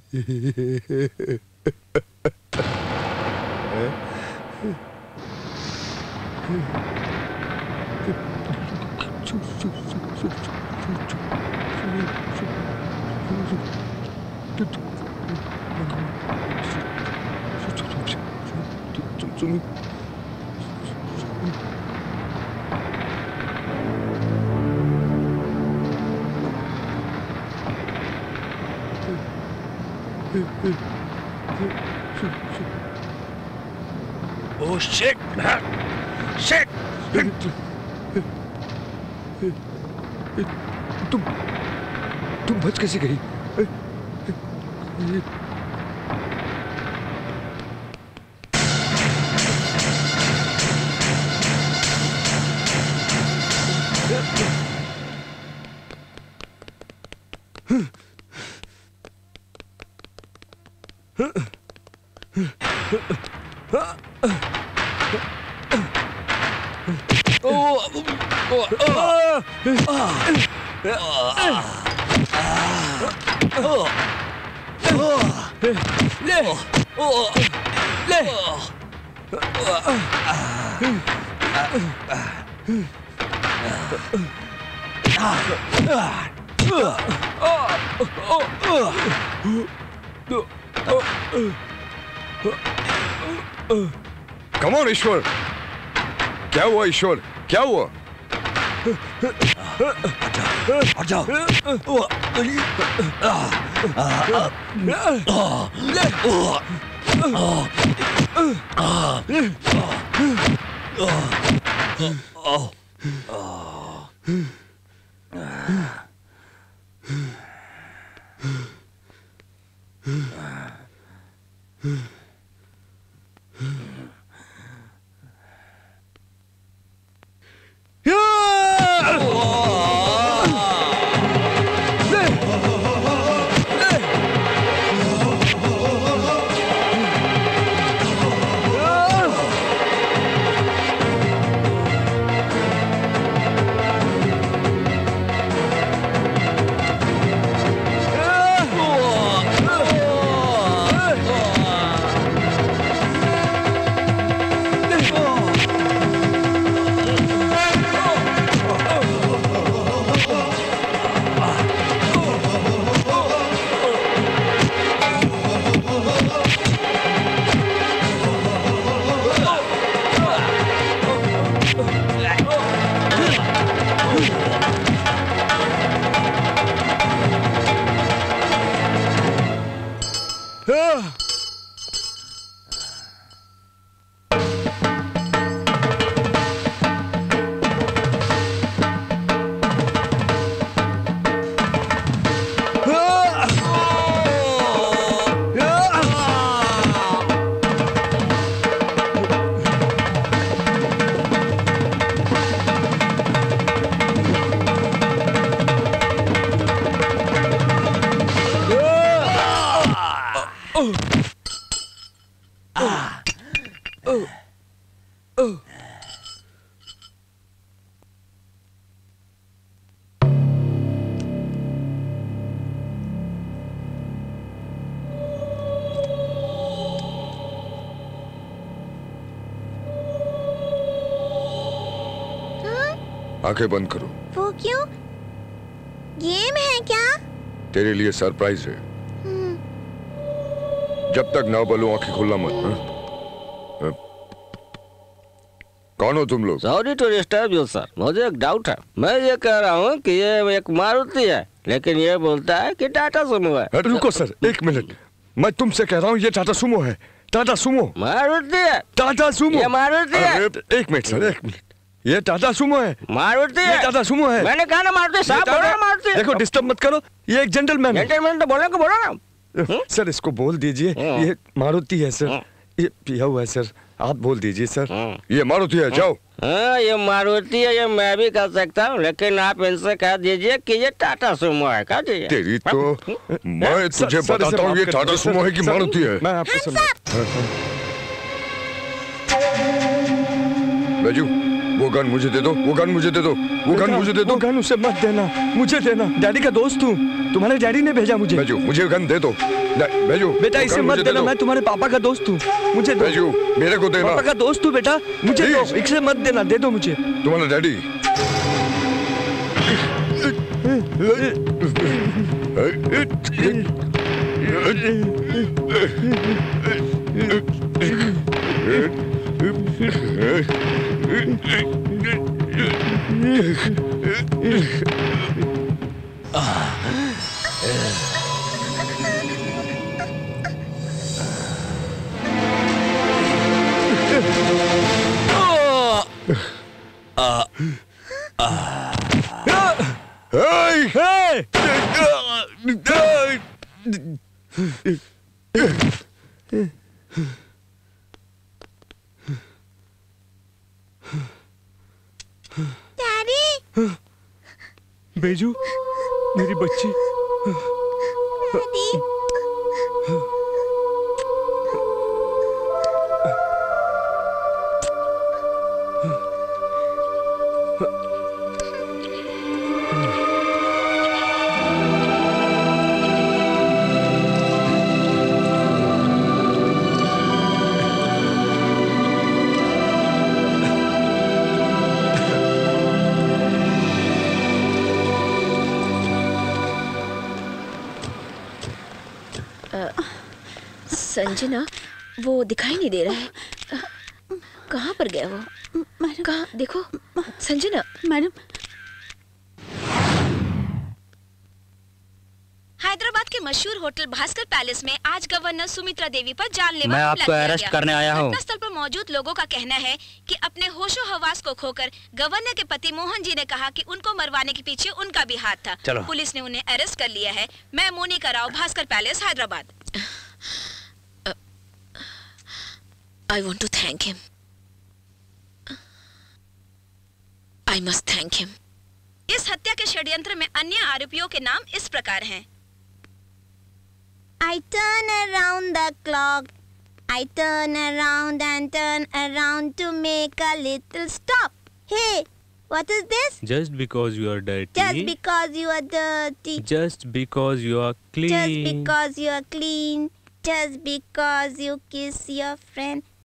Oh shit! Shit! तुम बच कैसे गई? Come on, ईश्वर, क्या हुआ ईश्वर, क्या हुआ? हट जाओ। आंखें बंद करो। वो क्यों? गेम है क्या? तेरे लिए सरप्राइज है। जब तक ना बोलो आंखें खोलना मत। कौन हो तुम लोग? Sorry to disturb you sir, मुझे एक डाउट है। मैं ये कह रहा हूँ कि ये एक मारुति है, लेकिन ये बोलता है कि टाटा सुमो है। रुको सर, एक मिनट। मैं तुमसे कह रहा हूँ ये टाटा सुमो है। टाटा सुमो मारुति है। टाटा सुमो ये मारुति है। एक मिनट सर, एक मिनट। ये टाटा सुमो है। मारुति है। ये टाटा सुमो है। मैंने कहा ना मारुति, साहब बोलो ना मारुति। देखो डिस्टर्ब मत करो, ये एक जेंटलमैन है। जेंटलमैन तो बोलो ना। सर इसको बोल दीजिए, ये मारुति है सर। ये पिया हुआ है सर, आप बोल दीजिए सर। ये मारुति है, जाओ। हाँ ये मारुति है, ये मैं भी कर सकता हूँ, लेकिन आप इनसे कह दीजिए कि ये टाटा सुमो है। कह दीजिए। तेरी तो मैं तुझे बताता हूँ ये टाटा सुमो है कि मारुति है। मैं आपको बैजू, वो गन मुझे दे दो, वो गन मुझे दे दो, वो गन मुझे दे दो। गन उसे मत देना, मुझे देना। डैडी का दोस्त हूँ, तुम्हारे डैडी ने भेजा मुझे। बैजू मुझे गन दे दो। बैजू बेटा इसे मत देना, मैं तुम्हारे पापा का दोस्त हूँ, मुझे दो। बैजू मेरे को देना। पापा का दोस्त हूँ बेटा, मुझे दो, इसे मत देना, दे दो मुझे। तुम्हारा डैडी डैडी। बेजू, मेरी बच्ची। डैडी। संजना, वो दिखाई नहीं दे रहा है। कहाँ पर गया वो? कहाँ? देखो संजना। मैडम, हैदराबाद के मशहूर होटल भास्कर पैलेस में आज गवर्नर सुमित्रा देवी पर जानलेवा मैं हमला आपको किया अरेस्ट गया। करने आया हूँ। घटनास्थल पर मौजूद लोगों का कहना है कि अपने होशो हवास को खोकर गवर्नर के पति मोहन जी ने कहा कि उनको मरवाने के पीछे उनका भी हाथ था। चलो। पुलिस ने उन्हें अरेस्ट कर लिया है। मैं Monica Rao, Bhaskar palace, Hyderabad. I want to thank him. I must thank him. इस हत्या के षड्यंत्र में अन्य आरोपियों के नाम इस प्रकार हैं। I turn around the clock. I turn around and turn around to make a little stop. Hey, what is this? Just because you are dirty. Just because you are dirty. Just because you are clean. Just because you are clean. Just because you kiss your friend.